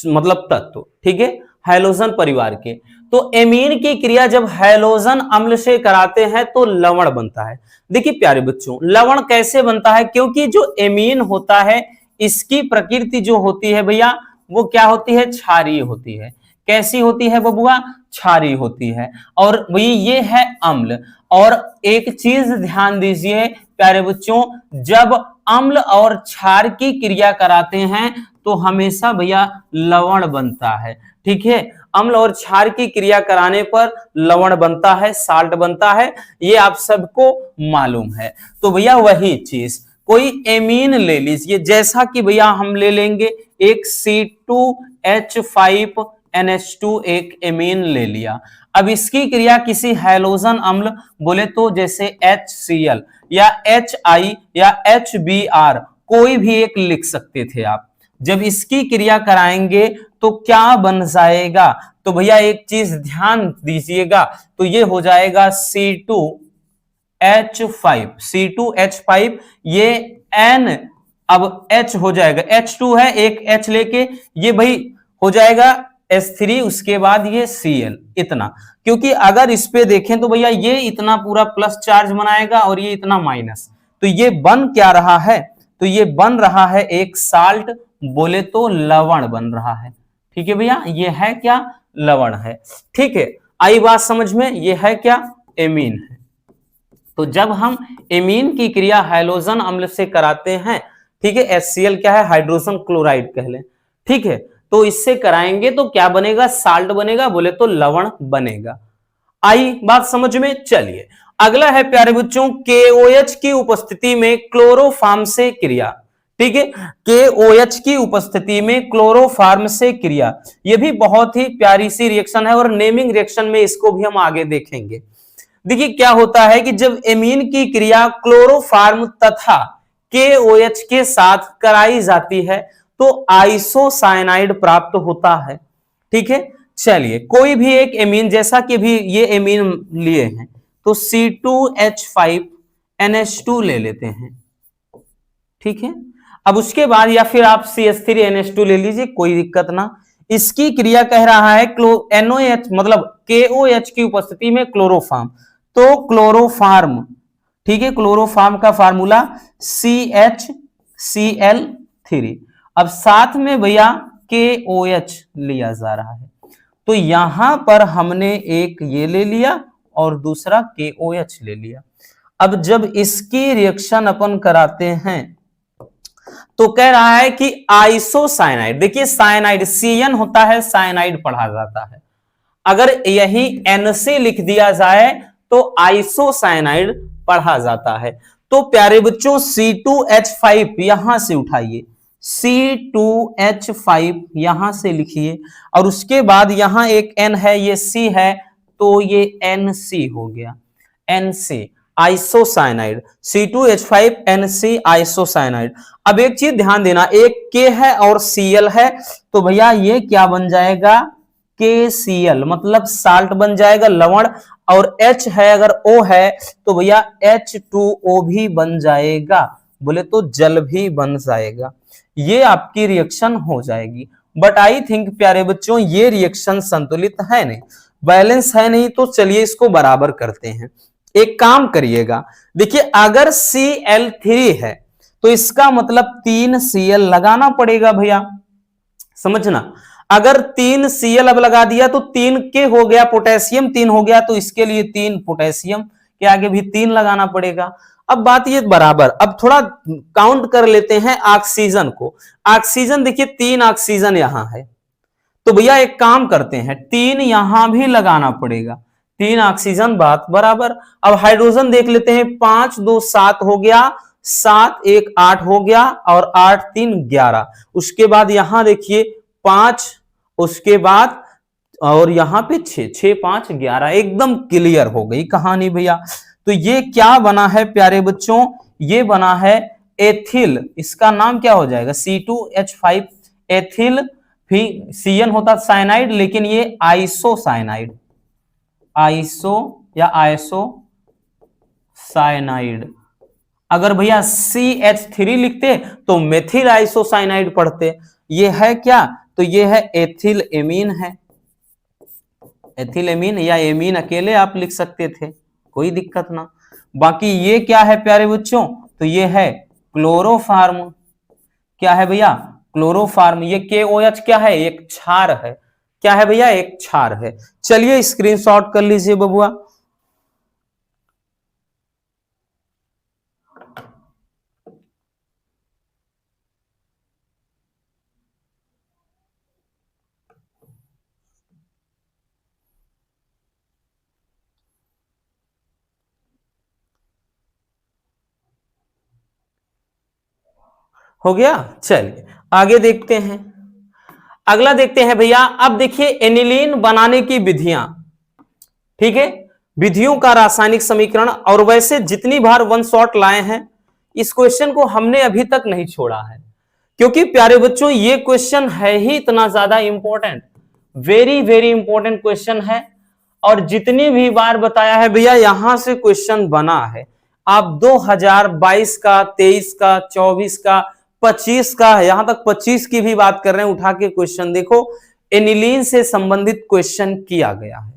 मतलब तत्व, ठीक है, हैलोजन परिवार के। तो एमीन की क्रिया जब हैलोजन अम्ल से कराते हैं तो लवण बनता है। देखिए प्यारे बच्चों, लवण कैसे बनता है, क्योंकि जो एमीन होता है इसकी प्रकृति जो होती है भैया वो क्या होती है, क्षारीय होती है। कैसी होती है बबुआ, क्षारीय होती है। और वही ये है अम्ल। और एक चीज ध्यान दीजिए प्यारे बच्चों, जब अम्ल और क्षार की क्रिया कराते हैं तो हमेशा भैया लवण बनता है, ठीक है। अम्ल और क्षार की क्रिया कराने पर लवण बनता है, साल्ट बनता है, ये आप सबको मालूम है। तो भैया वही चीज, कोई एमीन ले लीजिए, जैसा कि भैया हम ले लेंगे एक C2H5NH2 एक एमीन ले लिया। अब इसकी क्रिया किसी हैलोजन अम्ल बोले तो जैसे HCl या HI या HBr कोई भी एक लिख सकते थे आप। जब इसकी क्रिया कराएंगे तो क्या बन जाएगा, तो भैया एक चीज ध्यान दीजिएगा, तो ये हो जाएगा C2H5 ये N अब H हो जाएगा, H2 है, एक H लेके ये भाई हो जाएगा S3, उसके बाद ये Cl इतना। क्योंकि अगर इस पे देखें तो भैया ये इतना पूरा प्लस चार्ज बनाएगा और ये इतना माइनस, तो ये बन क्या रहा है, तो ये बन रहा है एक साल्ट, बोले तो लवण बन रहा है, ठीक है भैया, ये है क्या, लवण है, ठीक है। आई बात समझ में, ये है क्या, एमीन है। तो जब हम एमीन की क्रिया हैलोजन अम्ल से कराते हैं, ठीक है, HCl क्या है, हाइड्रोजन क्लोराइड कह लें, ठीक है, तो इससे कराएंगे तो क्या बनेगा, साल्ट बनेगा, बोले तो लवण बनेगा। आई बात समझ में। चलिए अगला है प्यारे बच्चों KOH की उपस्थिति में क्लोरोफॉर्म से क्रिया, ठीक है, KOH की उपस्थिति में क्लोरोफॉर्म से क्रिया, यह भी बहुत ही प्यारी सी रिएक्शन है और नेमिंग रिएक्शन में इसको भी हम आगे देखेंगे। देखिए क्या होता है कि जब एमीन की क्रिया क्लोरोफॉर्म तथा KOH के साथ कराई जाती है तो आइसोसाइनाइड प्राप्त होता है, ठीक है। चलिए कोई भी एक एमीन, जैसा कि भी ये एमीन लिए हैं तो C2H5NH2 ले लेते हैं, ठीक है। अब उसके बाद या फिर आप CH3NH2 ले लीजिए, कोई दिक्कत ना। इसकी क्रिया कह रहा है NOH मतलब KOH की उपस्थिति में क्लोरोफॉर्म, तो क्लोरोफॉर्म, ठीक है, क्लोरोफॉर्म का फार्मूला CHCl3। अब साथ में भैया KOH लिया जा रहा है, तो यहां पर हमने एक ये ले लिया और दूसरा KOH ले लिया। अब जब इसकी रिएक्शन अपन कराते हैं तो कह रहा है कि आइसोसाइनाइड, देखिए साइनाइड CN होता है, साइनाइड पढ़ा जाता है, अगर यही NC लिख दिया जाए तो आइसोसाइनाइड पढ़ा जाता है। तो प्यारे बच्चों C2H5 यहां से उठाइए, C2H5 यहां से लिखिए और उसके बाद यहां एक N है, ये C है, तो ये NC हो गया, NC आइसोसाइनाइड, C2H5NC आइसोसाइनाइड। अब एक चीज ध्यान देना, एक K है और Cl है, तो भैया ये क्या बन जाएगा, KCl मतलब साल्ट बन जाएगा, लवण, और H है अगर O है तो भैया H2O भी बन जाएगा, बोले तो जल भी बन जाएगा। ये आपकी रिएक्शन हो जाएगी। बट आई थिंक प्यारे बच्चों ये रिएक्शन संतुलित है नहीं, बैलेंस है नहीं, तो चलिए इसको बराबर करते हैं। एक काम करिएगा, देखिए अगर Cl3 है तो इसका मतलब 3 Cl लगाना पड़ेगा भैया, समझना। अगर 3 Cl अब लगा दिया तो 3 के हो गया, पोटेशियम 3 हो गया, तो इसके लिए 3 पोटेशियम के आगे भी 3 लगाना पड़ेगा। अब बात ये बराबर, अब थोड़ा काउंट कर लेते हैं ऑक्सीजन को। ऑक्सीजन देखिए 3 ऑक्सीजन यहां है, तो भैया एक काम करते हैं 3 यहां भी लगाना पड़ेगा, 3 ऑक्सीजन, बात बराबर। अब हाइड्रोजन देख लेते हैं, 5 2 7 हो गया, 7 1 8 हो गया और 8 3 11। उसके बाद यहां देखिए 5, उसके बाद और यहां पे 6 6 5 11, एकदम क्लियर हो गई कहानी भैया। तो ये क्या बना है प्यारे बच्चों, ये बना है एथिल, इसका नाम क्या हो जाएगा C2H5 एथिल, फिर CN होता साइनाइड, लेकिन ये आइसोसाइनाइड, आइसो या आइसो साइनाइड, अगर भैया CH3 लिखते तो मेथिल आइसोसाइनाइड पढ़ते। ये है क्या? तो ये है एथिल एमीन है, एथिल एमीन, या एमीन अकेले आप लिख सकते थे, कोई दिक्कत ना। बाकी ये क्या है प्यारे बच्चों? तो ये है क्लोरोफार्म। क्या है भैया? क्लोरोफार्म। ये KOH क्या है? एक क्षार है। क्या है भैया? एक क्षार है। चलिए स्क्रीनशॉट कर लीजिए बबुआ। हो गया? चलिए आगे देखते हैं। अगला देखते हैं भैया। अब देखिए एनिलीन बनाने की विधियां, ठीक है, विधियों का रासायनिक समीकरण। और वैसे जितनी बार वन शॉट लाए हैं, इस क्वेश्चन को हमने अभी तक नहीं छोड़ा है, क्योंकि प्यारे बच्चों ये क्वेश्चन है ही इतना ज्यादा important, very very important question है। और जितनी भी बार बताया है भैया, यहां से क्वेश्चन बना है। आप 2022 का, 23 का, 24 का, 25 का, यहां तक 25 की भी बात कर रहे हैं, उठा के क्वेश्चन देखो, एनिलीन से संबंधित क्वेश्चन किया गया है।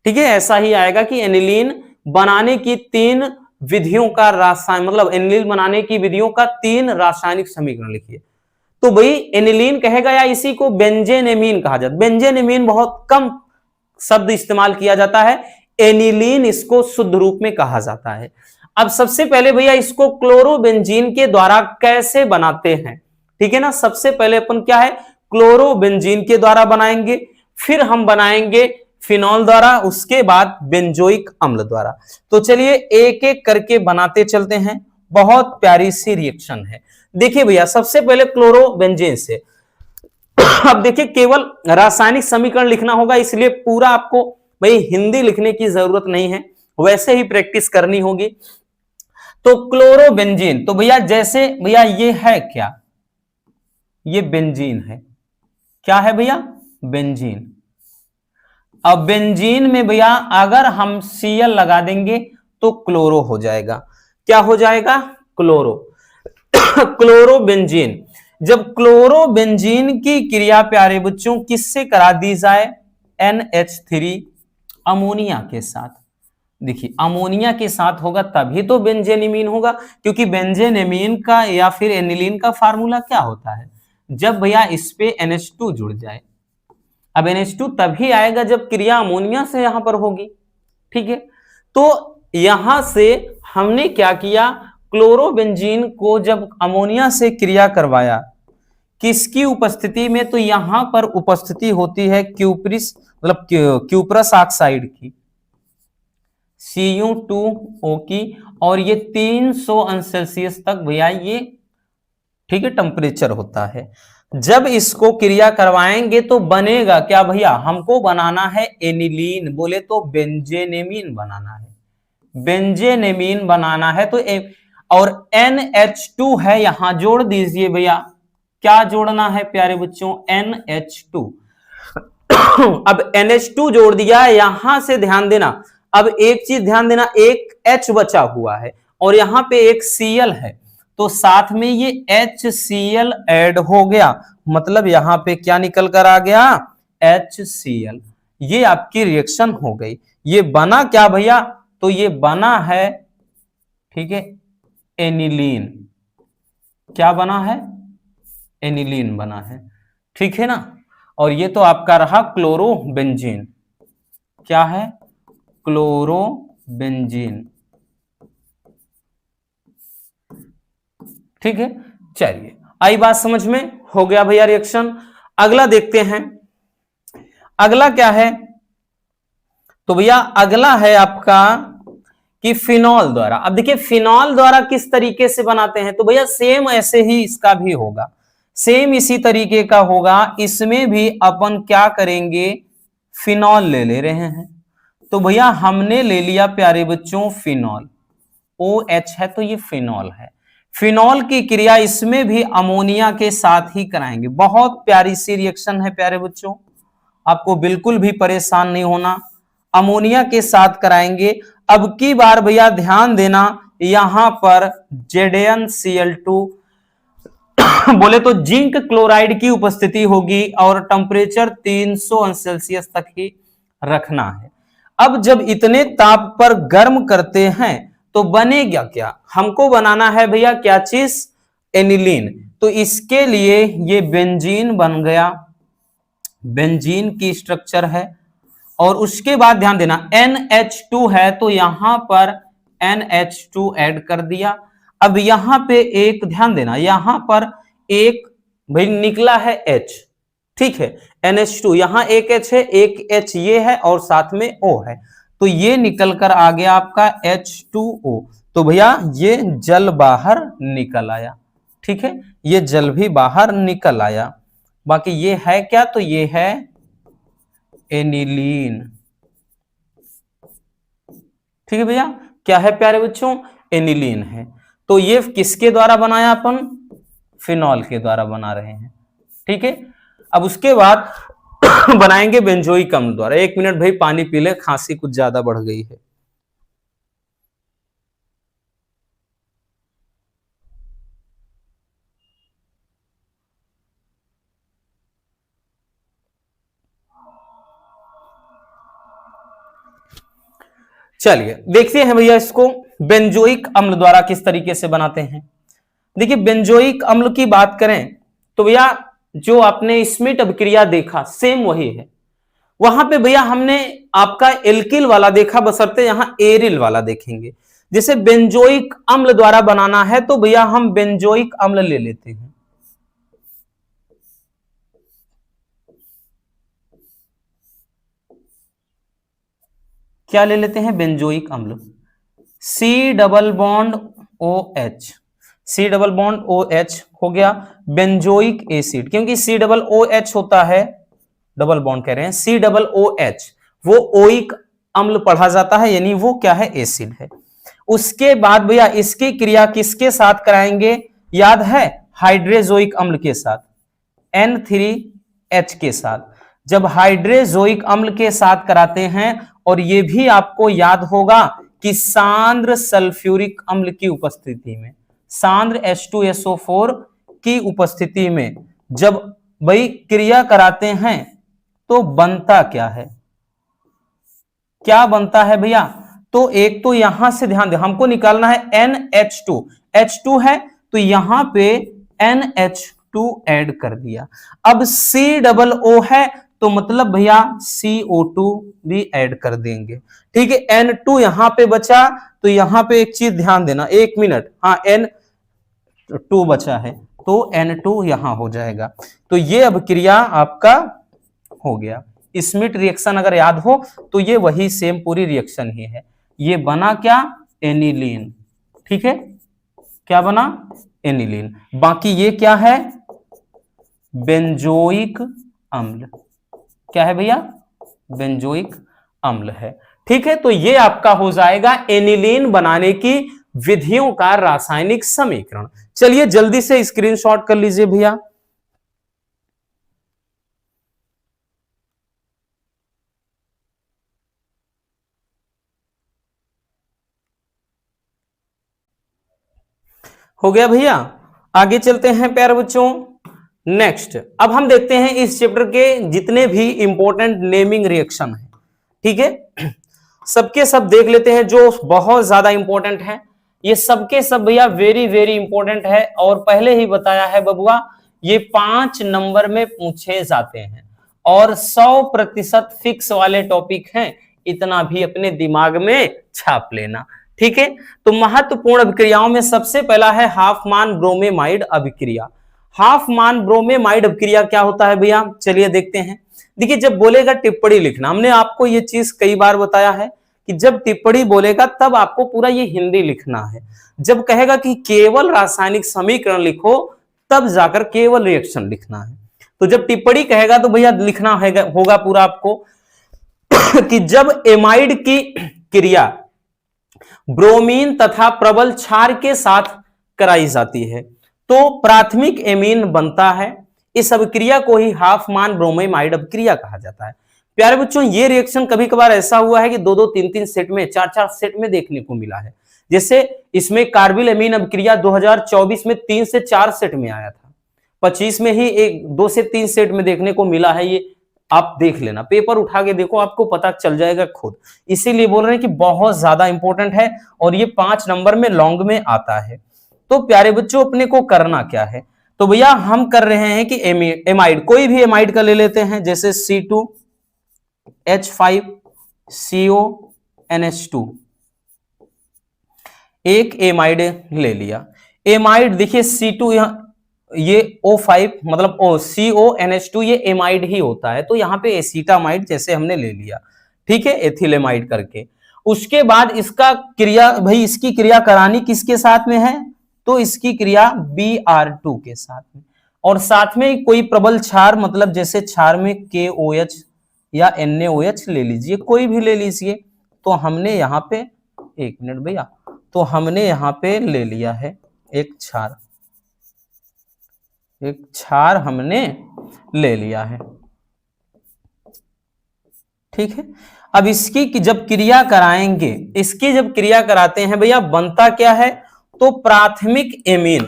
ठीक है, ऐसा ही आएगा कि एनिलीन बनाने की 3 विधियों का रासायन, मतलब एनिलीन बनाने की विधियों का 3 रासायनिक समीकरण लिखिए। तो भाई एनिलीन कहेगा या इसी को बेंजेनेमीन कहा जाता है। बेंजेनेमीन बहुत कम शब्द इस्तेमाल किया जाता है, एनिलीन इसको शुद्ध रूप में कहा जाता है। अब सबसे पहले भैया इसको क्लोरोबेंजीन के द्वारा कैसे बनाते हैं, ठीक है ना। सबसे पहले अपन क्या है, क्लोरोबेंजीन के द्वारा बनाएंगे, फिर हम बनाएंगे फिनॉल द्वारा, उसके बाद बेंजोइक अम्ल द्वारा। तो चलिए एक एक करके बनाते चलते हैं, बहुत प्यारी सी रिएक्शन है। देखिए भैया सबसे पहले क्लोरोबेंजीन से अब देखिए केवल रासायनिक समीकरण लिखना होगा, इसलिए पूरा आपको भाई हिंदी लिखने की जरूरत नहीं है, वैसे ही प्रैक्टिस करनी होगी। तो क्लोरोबेंजीन, तो भैया जैसे भैया ये है क्या, ये बेंजीन है। क्या है भैया? बेंजीन। अब बेंजीन में भैया अगर हम Cl लगा देंगे तो क्लोरो हो जाएगा। क्या हो जाएगा? क्लोरो। क्लोरोबेंजीन। जब क्लोरोबेंजीन की क्रिया प्यारे बच्चों किससे करा दी जाए? NH3 अमोनिया के साथ। देखिए अमोनिया के साथ होगा तभी तो बेंजेनेमीन होगा, क्योंकि बेंजेनेमीन का या फिर एनिलीन का फार्मूला क्या होता है, जब भैया इस पे NH2 जुड़ जाए। अब NH2 तभी आएगा जब क्रिया अमोनिया से यहां पर होगी, ठीक है। तो यहां से हमने क्या किया, क्लोरोबेंजीन को जब अमोनिया से क्रिया करवाया, किसकी उपस्थिति में? तो यहां पर उपस्थिति होती है क्यूप्रिस, मतलब क्यूप्रस ऑक्साइड की, Cu2O की। और ये 300 अंश सेल्सियस तक भैया ये, ठीक है, टेम्परेचर होता है। जब इसको क्रिया करवाएंगे तो बनेगा क्या भैया? हमको बनाना है एनिलीन, बोले तो बेंजेनेमीन बनाना है, बेंजेनेमीन बनाना है। तो और NH2 है, यहां जोड़ दीजिए भैया। क्या जोड़ना है प्यारे बच्चों? NH2। अब NH2 जोड़ दिया, यहां से ध्यान देना। अब एक चीज ध्यान देना, एक H बचा हुआ है और यहां पे एक Cl है, तो साथ में ये HCl ऐड हो गया, मतलब यहां पे क्या निकल कर आ गया? HCl। ये आपकी रिएक्शन हो गई। ये बना क्या भैया? तो ये बना है, ठीक है, एनिलीन। क्या बना है? एनिलीन बना है, ठीक है ना। और ये तो आपका रहा क्लोरोबेंजीन। क्या है? क्लोरोबेंजीन, ठीक है। चलिए आई बात समझ में, हो गया भैया रिएक्शन। अगला देखते हैं, अगला क्या है? तो भैया अगला है आपका कि फिनॉल द्वारा। अब देखिए फिनॉल द्वारा किस तरीके से बनाते हैं, तो भैया सेम ऐसे ही इसका भी होगा, सेम इसी तरीके का होगा। इसमें भी अपन क्या करेंगे, फिनॉल ले रहे हैं। तो भैया हमने ले लिया प्यारे बच्चों फिनॉल, OH है तो ये फिनॉल है। फिनॉल की क्रिया इसमें भी अमोनिया के साथ ही कराएंगे। बहुत प्यारी सी रिएक्शन है प्यारे बच्चों, आपको बिल्कुल भी परेशान नहीं होना, अमोनिया के साथ कराएंगे। अब की बार भैया ध्यान देना, यहां पर ZnCl2 बोले तो जिंक क्लोराइड की उपस्थिति होगी और टेम्परेचर 300 अंश सेल्सियस तक ही रखना है। अब जब इतने ताप पर गर्म करते हैं तो बनेगा क्या, हमको बनाना है भैया क्या चीज, एनिलीन। तो इसके लिए ये बेंजीन बन गया, बेंजीन की स्ट्रक्चर है। और उसके बाद ध्यान देना NH2 है तो यहां पर NH2 ऐड कर दिया। अब यहां पे एक ध्यान देना, यहां पर एक भाई निकला है H, ठीक है, NH2 यहां एक H है, एक H ये है और साथ में O है, तो ये निकल कर आ गया आपका H2O। तो भैया ये जल बाहर निकल आया, ठीक है, ये जल भी बाहर निकल आया। बाकी ये है क्या, तो ये है एनिलीन, ठीक है भैया, क्या है प्यारे बच्चों, एनिलीन है। तो ये किसके द्वारा बनाया, अपन फिनॉल के द्वारा बना रहे हैं, ठीक है। अब उसके बाद बनाएंगे बेंजोइक अम्ल द्वारा। एक मिनट भाई पानी पी ले, खांसी कुछ ज्यादा बढ़ गई है। चलिए देखते हैं भैया इसको बेंजोइक अम्ल द्वारा किस तरीके से बनाते हैं। देखिए बेंजोइक अम्ल की बात करें तो भैया जो आपने स्मिट अभिक्रिया देखा सेम वही है। वहां पे भैया हमने आपका एल्किल वाला देखा, बशर्ते यहां एरिल वाला देखेंगे। जैसे बेंजोइक अम्ल द्वारा बनाना है तो भैया हम बेंजोइक अम्ल ले लेते हैं, क्या ले लेते हैं, बेंजोइक अम्ल, C double bond OH, C double bond OH हो गया बेंजोइक एसिड, क्योंकि C डबल OH होता है, डबल बॉन्ड कह रहे हैं, C डबल OH वो ओइक अम्ल पढ़ा जाता है, यानी वो क्या है, एसिड है। उसके बाद भैया इसकी क्रिया किसके साथ कराएंगे, याद है, हाइड्रोजोइक अम्ल के साथ, N3H के साथ। जब हाइड्रोजोइक अम्ल के साथ कराते हैं, और ये भी आपको याद होगा कि सांद्र सल्फ्यूरिक अम्ल की उपस्थिति में, सांद्र H2SO4 की उपस्थिति में जब भाई क्रिया कराते हैं तो बनता क्या है, क्या बनता है भैया, तो एक तो यहां से ध्यान दे, हमको निकालना है NH2, H2 है तो यहां पे NH2 ऐड कर दिया। अब C डबल O है तो मतलब भैया CO2 भी ऐड कर देंगे, ठीक है। N2 यहां पे बचा तो यहां पे एक चीज ध्यान देना, एक मिनट, हाँ N2 बचा है तो N2 यहां हो जाएगा। तो ये अब क्रिया आपका हो गया। स्मिट रिएक्शन अगर याद हो तो ये वही सेम पूरी रिएक्शन ही है। ये बना क्या, एनिलीन, ठीक है, क्या बना, एनिलीन। बाकी ये क्या है, बेंजोइक अम्ल, क्या है भैया, बेंजोइक अम्ल है, ठीक है। तो ये आपका हो जाएगा एनिलीन बनाने की विधियों का रासायनिक समीकरण। चलिए जल्दी से स्क्रीनशॉट कर लीजिए भैया। हो गया भैया, आगे चलते हैं प्यारे बच्चों। नेक्स्ट अब हम देखते हैं इस चैप्टर के जितने भी इंपॉर्टेंट नेमिंग रिएक्शन है, ठीक है, सबके सब देख लेते हैं जो बहुत ज्यादा इंपॉर्टेंट है। ये सबके सब भैया वेरी वेरी इंपॉर्टेंट है, और पहले ही बताया है बबुआ ये 5 नंबर में पूछे जाते हैं और 100% फिक्स वाले टॉपिक हैं, इतना भी अपने दिमाग में छाप लेना, ठीक है। तो महत्वपूर्ण अभिक्रियाओं में सबसे पहला है हाफमान ब्रोमेमाइड अभिक्रिया। हाफमान ब्रोमेमाइड अभिक्रिया क्या होता है भैया, चलिए देखते हैं। देखिए जब बोलेगा टिप्पणी लिखना, हमने आपको ये चीज कई बार बताया है कि जब टिप्पणी बोलेगा तब आपको पूरा ये हिंदी लिखना है। जब कहेगा कि केवल रासायनिक समीकरण लिखो तब जाकर केवल रिएक्शन लिखना है। तो जब टिप्पणी कहेगा तो भैया लिखना होगा पूरा आपको कि जब एमाइड की क्रिया ब्रोमीन तथा प्रबल क्षार के साथ कराई जाती है तो प्राथमिक एमीन बनता है। इस अभिक्रिया को ही हाफमान ब्रोमेमाइड अभिक्रिया कहा जाता है। प्यारे बच्चों ये रिएक्शन कभी कभार ऐसा हुआ है कि दो दो तीन तीन सेट में, चार चार सेट में देखने को मिला है। जैसे इसमें कार्बिल एमीन अभिक्रिया 2024 में 3 से 4 सेट में आया था, 25 में ही 2 से 3 सेट में देखने को मिला है। ये आप देख लेना, पेपर उठा के देखो, आपको पता चल जाएगा खुद। इसीलिए बोल रहे हैं कि बहुत ज्यादा इंपॉर्टेंट है और ये 5 नंबर में लॉन्ग में आता है। तो प्यारे बच्चों अपने को करना क्या है, तो भैया हम कर रहे हैं कि एमाइड, कोई भी एमाइड का ले लेते हैं, जैसे C2H5CONH2, एक एमाइड ले लिया। एमाइड देखिए C2 यहां, ये O5 मतलब CONH2 ये एमाइड ही होता है, तो यहां पे एसीटामाइड जैसे हमने ले लिया, ठीक है, एथिलेमाइड करके। उसके बाद इसका क्रिया, भाई इसकी क्रिया करानी किसके साथ में है, तो इसकी क्रिया Br2 के साथ में, और साथ में कोई प्रबल क्षार, मतलब जैसे क्षार में KOH या NaOH ले लीजिए, कोई भी ले लीजिए। तो हमने यहाँ पे, एक मिनट भैया, तो हमने यहाँ पे ले लिया है एक क्षार, एक क्षार हमने ले लिया है, ठीक है। अब इसकी जब क्रिया कराएंगे, इसकी जब क्रिया कराते हैं भैया बनता क्या है, तो प्राथमिक एमीन।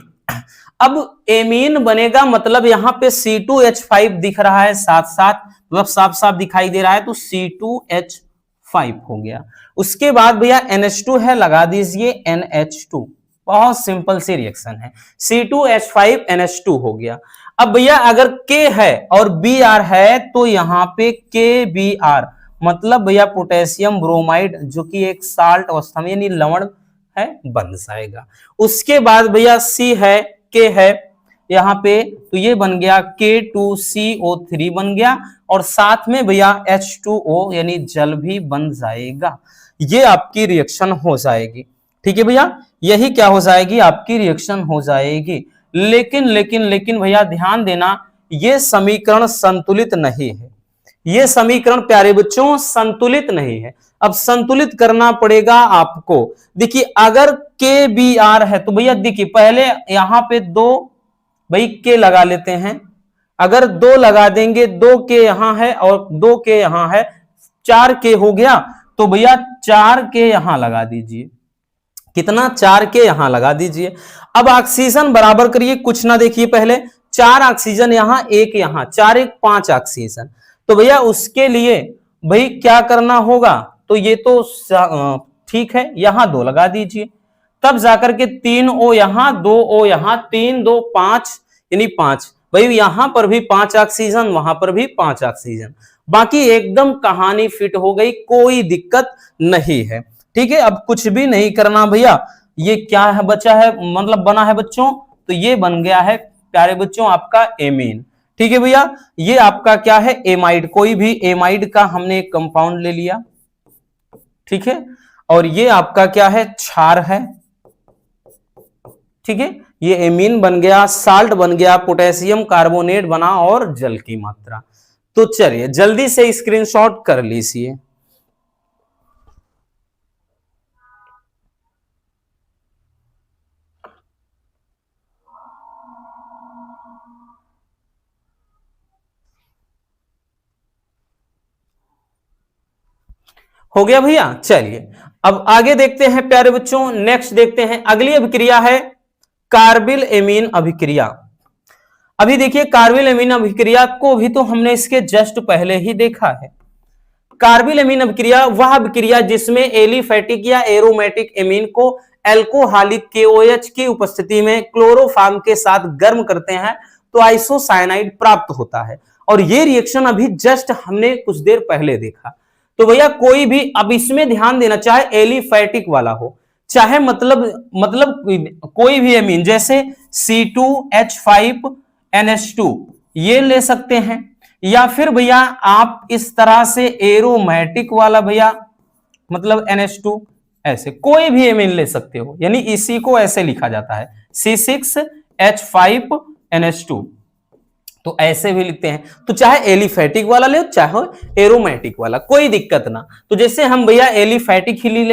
अब एमीन बनेगा मतलब यहां पे C2H5 दिख रहा है साथ साथ, मतलब साफ साफ दिखाई दे रहा है, तो C2H5 हो गया। उसके बाद भैया NH2 है, लगा दीजिए NH2, बहुत सिंपल सी रिएक्शन है, C2H5NH2 हो गया। अब भैया अगर K है और Br है तो यहां पे KBr मतलब भैया पोटेशियम ब्रोमाइड, जो कि एक साल्ट अवस्था में यानी लवण है, बन जाएगा। उसके बाद भैया C है, K है यहां पे, तो ये बन गया K2CO3 बन गया, और साथ में भैया H2O यानी जल भी बन जाएगा। ये आपकी रिएक्शन हो जाएगी, ठीक है भैया, यही क्या हो जाएगी, आपकी रिएक्शन हो जाएगी। लेकिन लेकिन लेकिन भैया ध्यान देना, ये समीकरण संतुलित नहीं है, ये समीकरण प्यारे बच्चों संतुलित नहीं है। अब संतुलित करना पड़ेगा आपको। देखिए अगर KBr है तो भैया देखिए पहले यहां पे 2 भाई K लगा लेते हैं, अगर 2 लगा देंगे, 2K यहां है और 2K यहां है, 4K हो गया, तो भैया 4K यहां लगा दीजिए, कितना, 4K यहां लगा दीजिए। अब ऑक्सीजन बराबर करिए, कुछ ना देखिए, पहले 4 ऑक्सीजन यहां, 1 यहां, 4 1 5 ऑक्सीजन। तो भैया उसके लिए भाई क्या करना होगा, तो ये तो ठीक है, यहां 2 लगा दीजिए, तब जाकर के 3O यहां, 2O यहां, 3 2 5 यानी 5, भाई यहां पर भी 5 ऑक्सीजन, वहां पर भी 5 ऑक्सीजन, बाकी एकदम कहानी फिट हो गई, कोई दिक्कत नहीं है, ठीक है। अब कुछ भी नहीं करना भैया, ये क्या है बचा है, मतलब बना है बच्चों, तो ये बन गया है प्यारे बच्चों आपका एमीन, ठीक है भैया। ये आपका क्या है, एमाइड, कोई भी एमाइड का हमने एक कंपाउंड ले लिया, ठीक है, और ये आपका क्या है, क्षार है, ठीक है, ये एमीन बन गया, साल्ट बन गया, पोटेशियम कार्बोनेट बना और जल की मात्रा। तो चलिए जल्दी से स्क्रीनशॉट कर लीजिए। हो गया भैया, चलिए अब आगे देखते हैं प्यारे बच्चों, नेक्स्ट देखते हैं, अगली अभिक्रिया है कार्बिल एमीन अभिक्रिया। अभी देखिए कार्बिल एमीन अभिक्रिया को भी तो हमने इसके जस्ट पहले ही देखा है। कार्बिल एमीन अभिक्रिया वह अभिक्रिया जिसमें एलिफेटिक या एरोमेटिक एमीन को एल्कोहलिक KOH की उपस्थिति में क्लोरोफॉर्म के साथ गर्म करते हैं तो आइसोसाइनाइड प्राप्त होता है, और ये रिएक्शन अभी जस्ट हमने कुछ देर पहले देखा। तो भैया कोई भी, अब इसमें ध्यान देना, चाहे एलिफेटिक वाला हो, चाहे मतलब कोई भी एमीन, जैसे C2H5NH2 ये ले सकते हैं, या फिर भैया आप इस तरह से एरोमेटिक वाला भैया मतलब NH2, ऐसे कोई भी एमीन ले सकते हो, यानी इसी को ऐसे लिखा जाता है C6H5NH2, तो ऐसे भी लिखते हैं। तो चाहे एलिफेटिक वाला ले चाहे एरोमेटिक वाला, कोई दिक्कत ना। तो जैसे हम भैया एलिफेटिक ही ले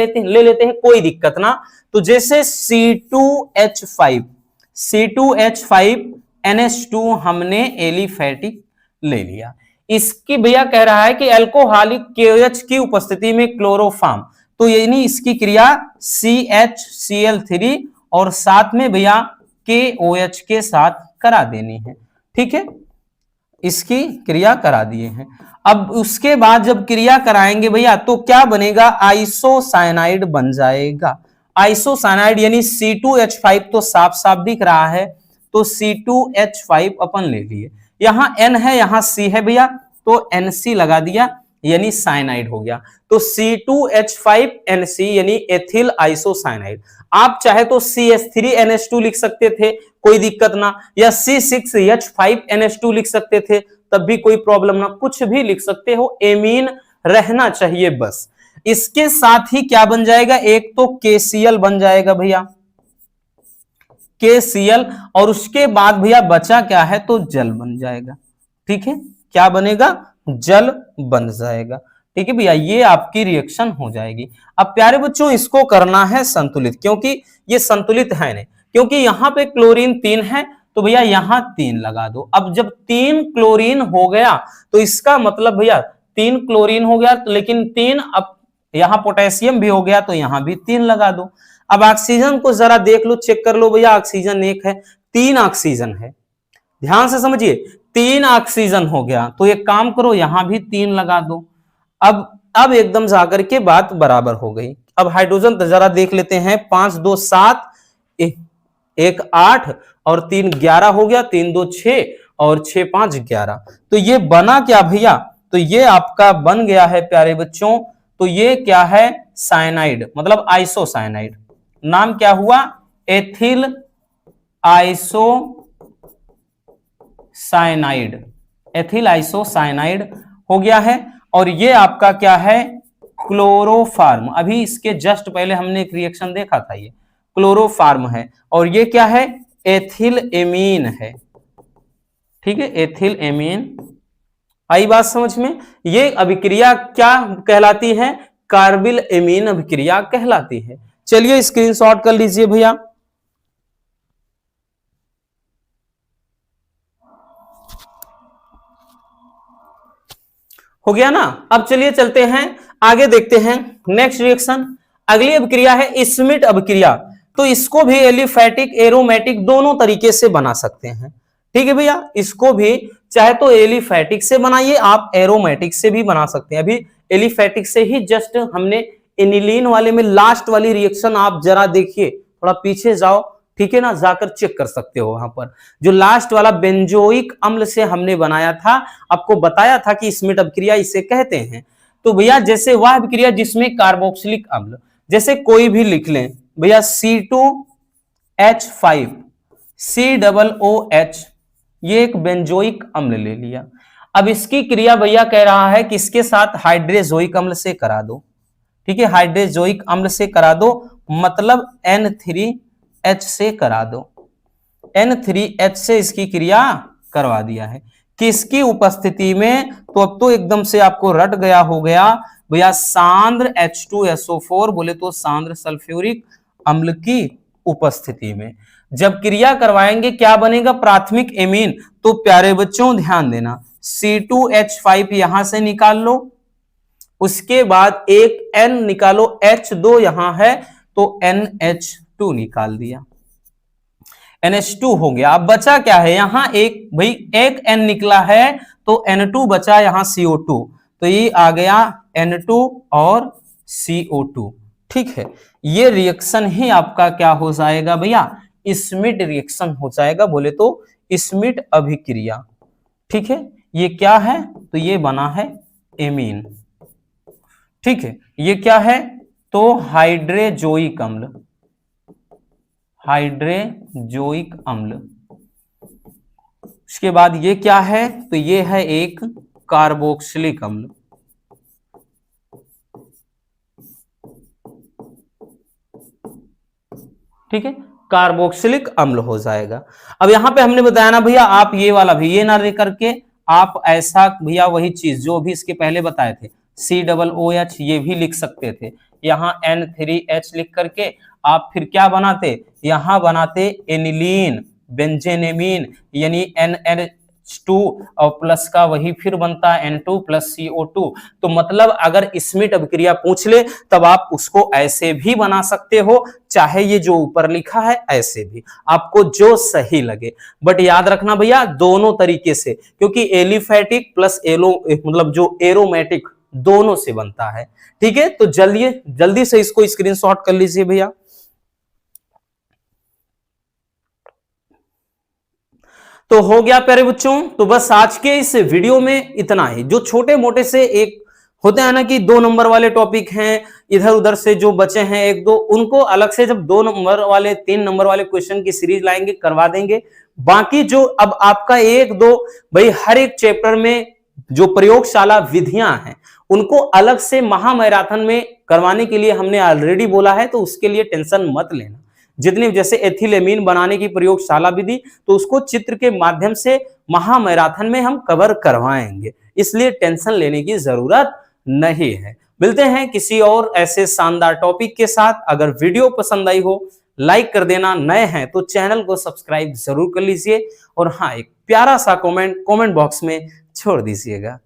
लेते हैं, कोई दिक्कत ना। तो जैसे C2H5NH2 हमने एलिफेटिक ले लिया, इसकी भैया कह रहा है कि एल्कोहलिक KOH की उपस्थिति में क्लोरोफॉर्म, तो यानी इसकी क्रिया CHCl3 और साथ में भैया KOH के साथ करा देनी है। ठीक है, इसकी क्रिया करा दिए हैं। अब उसके बाद जब क्रिया कराएंगे भैया तो क्या बनेगा, आइसोसाइनाइड बन जाएगा। आइसोसाइनाइड यानी C2H5 तो साफ साफ दिख रहा है, तो C2H5 अपन ले लिए, यहां N है यहां C है भैया, तो NC लगा दिया यानी साइनाइड हो गया। तो C2H5NC यानी एथिल आइसोसाइनाइड। आप चाहे तो CH3NH2 लिख सकते थे, कोई दिक्कत ना, या C6H5NH2 लिख सकते थे, तब भी कोई प्रॉब्लम ना, कुछ भी लिख सकते हो, एमीन रहना चाहिए बस। इसके साथ ही क्या बन जाएगा, एक तो KCl बन जाएगा भैया, KCl, और उसके बाद भैया बचा क्या है, तो जल बन जाएगा। ठीक है, क्या बनेगा, जल बन जाएगा। ठीक है भैया, ये आपकी रिएक्शन हो जाएगी। अब प्यारे बच्चों इसको करना है संतुलित, क्योंकि ये संतुलित है नहीं, क्योंकि यहां पे क्लोरीन 3 है, तो भैया यहां 3 लगा दो। अब जब 3 क्लोरीन हो गया तो इसका मतलब भैया 3 क्लोरीन हो गया, लेकिन 3 अब यहां पोटेशियम भी हो गया, तो यहां भी 3 लगा दो। अब ऑक्सीजन को जरा देख लो, चेक कर लो भैया, ऑक्सीजन 1 है, 3 ऑक्सीजन है, ध्यान से समझिए, 3 ऑक्सीजन हो गया, तो एक काम करो यहां भी 3 लगा दो। अब एकदम जाकर के बात बराबर हो गई। अब हाइड्रोजन जरा देख लेते हैं, 5 2 7, 1 8 और 3 11 हो गया, 3 2 6 और 6 5 11। तो ये बना क्या भैया, तो ये आपका बन गया है प्यारे बच्चों, तो ये क्या है, साइनाइड, मतलब आइसोसाइनाइड। नाम क्या हुआ, एथिल आइसोसाइनाइड, एथिल आइसोसाइनाइड हो गया है। और ये आपका क्या है, क्लोरोफार्म। अभी इसके जस्ट पहले हमने एक रिएक्शन देखा था, ये क्लोरोफार्म है, और ये क्या है, एथिल एमीन है। ठीक है, एथिल एमीन। आई बात समझ में, ये अभिक्रिया क्या कहलाती है, कार्बिल एमीन अभिक्रिया कहलाती है। चलिए स्क्रीनशॉट कर लीजिए भैया। हो गया ना। अब चलिए चलते हैं आगे, देखते हैं नेक्स्ट रिएक्शन। अगली अभिक्रिया है स्मिट अभिक्रिया। तो इसको भी एलिफैटिक एरोमेटिक दोनों तरीके से बना सकते हैं। ठीक है भैया, इसको भी चाहे तो एलिफैटिक से बनाइए, आप एरोमेटिक से भी बना सकते हैं। अभी एलिफैटिक से ही जस्ट हमने एनिलीन वाले में लास्ट वाली रिएक्शन आप जरा देखिए, थोड़ा पीछे जाओ, ठीक है ना, जाकर चेक कर सकते हो। वहां पर जो लास्ट वाला बेंजोइक अम्ल से हमने बनाया था, आपको बताया था कि स्मिट अभिक्रिया इसे कहते हैं। तो भैया जैसे वह अभिक्रिया जिसमें कार्बोक्सिलिक अम्ल, जैसे कोई भी लिख लें भैया, C2H5 COOH, ये एक बेंजोइक अम्ल ले लिया। अब इसकी क्रिया भैया कह रहा है कि इसके साथ हाइड्रोजोइक अम्ल से करा दो। ठीक है, हाइड्रोजोइक अम्ल से करा दो, मतलब N3H से करा दो, N3H से इसकी क्रिया करवा दिया है। किसकी उपस्थिति में, तो अब तो एकदम से आपको रट गया हो गया भैया, सांद्र H2SO4 बोले तो सांद्र सल्फ्यूरिक अम्ल की उपस्थिति में। जब क्रिया करवाएंगे क्या बनेगा, प्राथमिक एमीन। तो प्यारे बच्चों ध्यान देना, C2H5 यहां से निकाल लो, उसके बाद एक N निकालो, H2 यहां है तो NH2 निकाल दिया, NH2 हो गया। अब बचा क्या है, यहां एक भाई एक N निकला है तो N2 बचा, यहां CO2, तो ये आ गया N2 और CO2। ठीक है, ये रिएक्शन ही आपका क्या हो जाएगा भैया, स्मिट रिएक्शन हो जाएगा, बोले तो स्मिट अभिक्रिया। ठीक है, ये क्या है, तो ये बना है एमीन। ठीक है, ये क्या है, तो हाइड्रोजोइक अम्ल, हाइड्रोजोइक अम्ल। उसके बाद ये क्या है, तो ये है एक कार्बोक्सिलिक अम्ल। ठीक है, कार्बोक्सिलिक अम्ल हो जाएगा। अब यहां पे हमने बताया ना भैया, आप ये वाला भी ये ना लेकर के आप ऐसा भैया वही चीज जो भी इसके पहले बताए थे, COOH ये भी लिख सकते थे, यहां N3H लिख करके आप फिर क्या बनाते, यहां बनाते एनिलीन बेंजेनेमीन, यानी 2 और प्लस का वही फिर बनता है N2 प्लस CO2। तो मतलब अगर स्मिट अभिक्रिया पूछ ले तब आप उसको ऐसे भी बना सकते हो, चाहे ये जो ऊपर लिखा है ऐसे भी, आपको जो सही लगे। बट याद रखना भैया दोनों तरीके से, क्योंकि एलिफैटिक प्लस एलो मतलब जो एरोमेटिक दोनों से बनता है। ठीक है, तो जल्दी से इसको स्क्रीनशॉट कर लीजिए भैया। तो हो गया प्यारे बच्चों, तो बस आज के इस वीडियो में इतना ही। जो छोटे मोटे से एक होते हैं ना कि 2 नंबर वाले टॉपिक हैं, इधर उधर से जो बचे हैं एक दो, उनको अलग से जब 2 नंबर वाले 3 नंबर वाले क्वेश्चन की सीरीज लाएंगे करवा देंगे। बाकी जो अब आपका एक दो भाई हर एक चैप्टर में जो प्रयोगशाला विधियां हैं उनको अलग से महामैराथन में करवाने के लिए हमने ऑलरेडी बोला है, तो उसके लिए टेंशन मत लेना। जितनी जैसे एथिलेमीन बनाने की प्रयोगशाला विधि, तो उसको चित्र के माध्यम से महामैराथन में हम कवर करवाएंगे, इसलिए टेंशन लेने की जरूरत नहीं है। मिलते हैं किसी और ऐसे शानदार टॉपिक के साथ। अगर वीडियो पसंद आई हो लाइक कर देना, नए हैं तो चैनल को सब्सक्राइब जरूर कर लीजिए, और हाँ एक प्यारा सा कमेंट बॉक्स में छोड़ दीजिएगा।